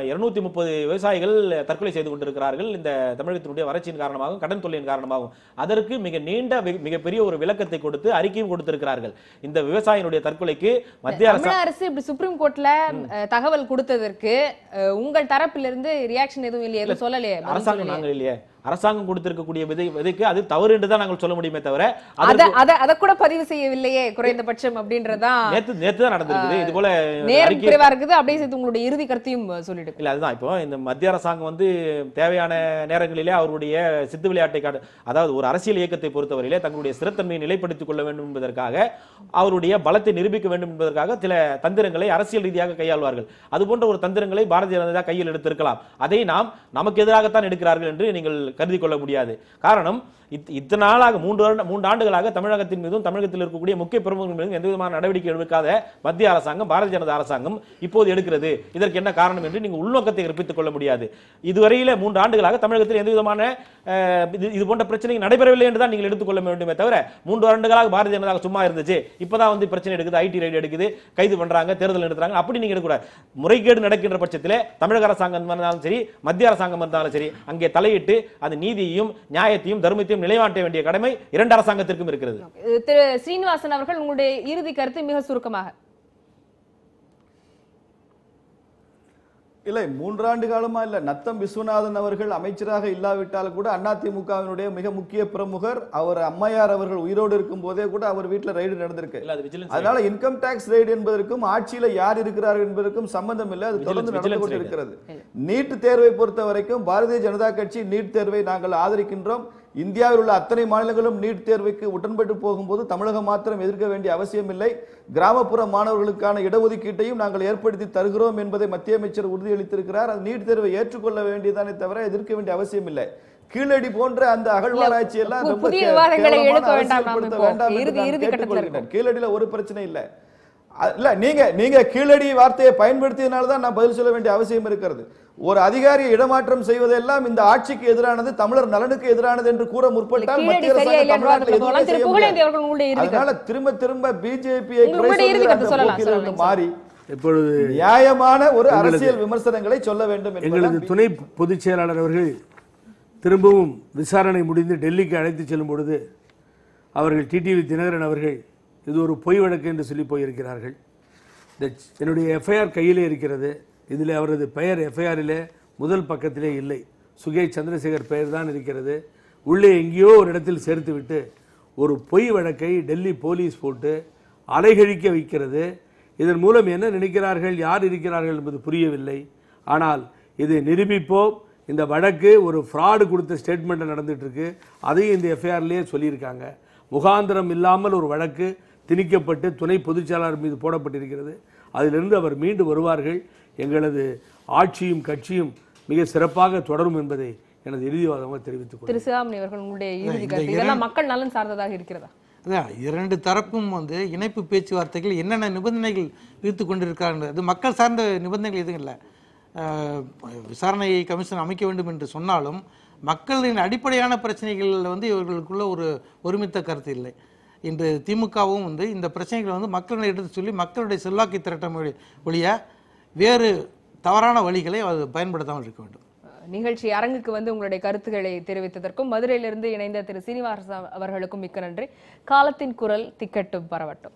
S6: 230 விவசாயிகள் தற்கொலை செய்து கொண்டிருக்கிறார்கள் இந்த தமிழகத்தினுடைய வறட்சியின் காரணமாகவும் கடன் தொல்லையின் காரணமாகவும். அதற்கு மிக நீண்ட மிகப்பெரிய ஒரு விளக்கத்தை கொடுத்து அறிக்கையும் கொடுத்திருக்கிறார்கள். இந்த விவசாயினுடைய தற்கொலைக்கு மத்திய
S1: தமிழக அரசு இப்படி சுப்ரீம் கோர்ட்ல தகவல் கொடுத்ததற்கு உங்கள் தரப்பிலிருந்து ரியாக்ஷன் எதுவும் இல்லையே, எதுவும் சொல்லலையே?
S6: அரசாங்கம் நாங்கள் இல்லையே, அரசாங்கம் கொடுத்திருக்கக்கூடிய விதைக்கு அது தவறு என்று தான் நாங்கள் சொல்ல முடியுமே தவிர
S1: அத கூட பதிவு செய்யவில்லையே குறைந்தபட்சம் அப்படின்றதான்
S6: நேத்து தான் நடந்திருக்குது. இது போல
S1: நேரம் குறைவா இருக்குது. அப்படியே சேர்த்து உங்களுடைய இறுதி கருத்தையும் சொல்லிடு.
S6: இல்ல அதுதான் இப்போ இந்த மத்திய அரசாங்கம் வந்து தேவையான நேரங்களிலே அவருடைய சித்து விளையாட்டை அதாவது ஒரு அரசியல் இயக்கத்தை பொறுத்தவரையிலே தங்களுடைய ஸ்திரத்தன்மையை நிலைப்படுத்திக் கொள்ள வேண்டும் என்பதற்காக அவருடைய பலத்தை நிரூபிக்க வேண்டும் என்பதற்காக சில தந்திரங்களை அரசியல் ரீதியாக கையாள்வார்கள். அது போன்ற ஒரு தந்திரங்களை பாரதிய ஜனதா கையில் எடுத்திருக்கலாம். அதை நமக்கு எதிராகத்தான் எடுக்கிறார்கள் என்று நீங்கள் கருதி கொள்ள முடியாது. காரணம் இத்தனை நாளாக 3 ஆண்டுகளாக தமிழகத்தின் மீதும் தமிழகத்தில் இருக்கக்கூடிய முக்கிய பிரமுகர்கள் மீதும் எந்த விதமான நடவடிக்கை எடுக்காத மத்திய அரசாங்கம் பாரதிய ஜனதா அரசாங்கம் இப்போது எடுக்கிறது. இதற்கு என்ன காரணம் என்று நீங்கள் உள்நோக்கத்தை கற்பித்துக் கொள்ள முடியாது. இதுவரையில 3 ஆண்டுகளாக தமிழகத்தில் எந்த விதமான இது போன்ற பிரச்சனை நடைபெறவில்லை என்று தான் நீங்கள் எடுத்துக்கொள்ள வேண்டுமே தவிர 3 ஆண்டுகளாக பாரதிய ஜனதா சும்மா இருந்துச்சு, இப்பதான் வந்து பிரச்சனை எடுக்குது, ஐடி ரைடு எடுக்குது, கைது பண்றாங்க, தேர்தல் நடத்துறாங்க, அப்படி நீங்க எடுக்கக்கூடாது. முறைகேடு நடக்கின்ற பட்சத்தில் தமிழக அரசாங்கம் இருந்தாலும் சரி மத்திய அரசாங்கம் இருந்தாலும் சரி அங்கே தலையிட்டு அந்த நீதியையும் நியாயத்தையும் தர்மத்தையும் நிலைநாட்ட வேண்டிய கடமை 2 அரசாங்கத்திற்கும் இருக்கிறது.
S1: திரு ஸ்ரீனிவாசன் அவர்கள் உங்களுடைய இறுதி கருத்து மிக சுருக்கமாக.
S2: இல்லை 3 ஆண்டு காலமா இல்ல, நத்தம் விஸ்வநாதன் அவர்கள் அமைச்சராக இல்லாவிட்டால் கூட அதிமுகவினுடைய மிக முக்கிய பிரமுகர் அவர் அம்மையார் அவர்கள் உயிரோடு இருக்கும் போதே கூட அவர் வீட்டில் ரைடு நடந்திருக்கு. அதனால இன்கம் டாக்ஸ் ரைடு என்பதற்கும் ஆட்சியில யார் இருக்கிறார்கள் என்பதற்கும் சம்பந்தம் இல்லை, அது தொடர்ந்து நடந்து கொண்டிருக்கிறது. நீட் தேர்வை பொறுத்த வரைக்கும் பாரதிய ஜனதா கட்சி நீட் தேர்வை நாங்கள் ஆதரிக்கின்றோம். இந்தியாவில் உள்ள அத்தனை மாநிலங்களும் நீட் தேர்வுக்கு உடன்பட்டு போகும்போது தமிழகம் மாத்திரம் எதிர்க்க வேண்டிய அவசியம் இல்லை. கிராமப்புற மாணவர்களுக்கான இடஒதுக்கீட்டையும் நாங்கள் ஏற்படுத்தி தருகிறோம் என்பதை மத்திய அமைச்சர் உறுதியளித்திருக்கிறார். அது நீட் தேர்வை ஏற்றுக்கொள்ள வேண்டியதானே தவிர எதிர்க்க வேண்டிய அவசியம் இல்லை. கீழடி போன்ற அந்த அகழ்வாராய்ச்சி எல்லாம் கீழடியில ஒரு பிரச்சனை இல்லை. இல்ல நீங்க கீழடி வார்த்தையை பயன்படுத்தியதுனாலதான் நான் பதில் சொல்ல வேண்டிய அவசியம் இருக்கிறது. ஒரு அதிகாரியை இடமாற்றம் செய்வதெல்லாம் இந்த ஆட்சிக்கு எதிரானது, தமிழர் நலனுக்கு எதிரானது என்று கூற முற்பட்டால் மத்திய அதனால திரும்ப பிஜேபியை மாறி இப்பொழுது நியாயமான ஒரு அரசியல் விமர்சனங்களை சொல்ல வேண்டும்.
S3: எங்களது துணை பொதுச் செயலாளர் அவர்கள் திரும்பவும் விசாரணை முடிந்து டெல்லிக்கு அழைத்து செல்லும் பொழுது அவர்கள் டிடிவி தினகரன் அவர்கள் இது ஒரு பொய் வழக்கு என்று சொல்லி போயிருக்கிறார்கள். என்னுடைய எஃப்ஐஆர் கையிலே இருக்கிறது. இதில் அவரது பெயர் எஃப்ஐஆரிலே முதல் பக்கத்திலே இல்லை, சுகே சந்திரசேகர் பெயர் தான் இருக்கிறது. உள்ளே எங்கேயோ ஒரு இடத்தில் சேர்த்துவிட்டு ஒரு பொய் வழக்கை டெல்லி போலீஸ் போட்டு அலைகழிக்க வைக்கிறது. இதன் மூலம் என்ன நினைக்கிறார்கள், யார் இருக்கிறார்கள் என்பது புரியவில்லை. ஆனால் இதை நிரூபிப்போம். இந்த வழக்கு ஒரு ஃப்ராடு கொடுத்த ஸ்டேட்மெண்ட்டில் நடந்துட்டு இருக்கு. அதையும் இந்த எஃப்ஐஆர்லேயே சொல்லியிருக்காங்க. முகாந்திரம் இல்லாமல் ஒரு வழக்கு திணிக்கப்பட்டு துணை பொதுச்செயலாளர் மீது போடப்பட்டிருக்கிறது. அதிலிருந்து அவர் மீண்டு வருவார்கள். எங்களது ஆட்சியும் கட்சியும் மிக சிறப்பாக தொடரும் என்பதை எனது இறுதிவாதமாக தெரிவித்துக் கொள்கிறேன்.
S1: திரு சிவாமணி அவர்கள் உங்களுடைய இறுதி கருத்து இதெல்லாம் மக்கள் நலன் சார்ந்ததாக இருக்கிறதா?
S5: அதான் 2 தரப்பும் வந்து இணைப்பு பேச்சுவார்த்தைகள் என்னென்ன நிபந்தனைகள் விதித்து கொண்டிருக்காங்க, அது மக்கள் சார்ந்த நிபந்தனைகள் எதுவும் இல்லை. விசாரணை கமிஷன் அமைக்க வேண்டும் என்று சொன்னாலும் மக்களின் அடிப்படையான பிரச்சனைகளில் வந்து இவர்களுக்குள்ள ஒரு ஒருமித்த கருத்து இல்லை. இன்று திமுகவும் வந்து இந்த பிரச்சனைகளை வந்து மக்களிடம் எடுத்து சொல்லி மக்களுடைய செல்வாக்கை திரட்ட ஒழிய வேறு தவறான வழிகளை அது பயன்படுத்தாமல் இருக்க வேண்டும்.
S1: நிகழ்ச்சி அரங்குக்கு வந்து உங்களுடைய கருத்துக்களை தெரிவித்ததற்கும் மதுரையிலிருந்து இணைந்த திரு சீனிவாசன் அவர்களுக்கும் மிக்க நன்றி. காலத்தின் குரல் திக்கட்டும் பரவட்டும்.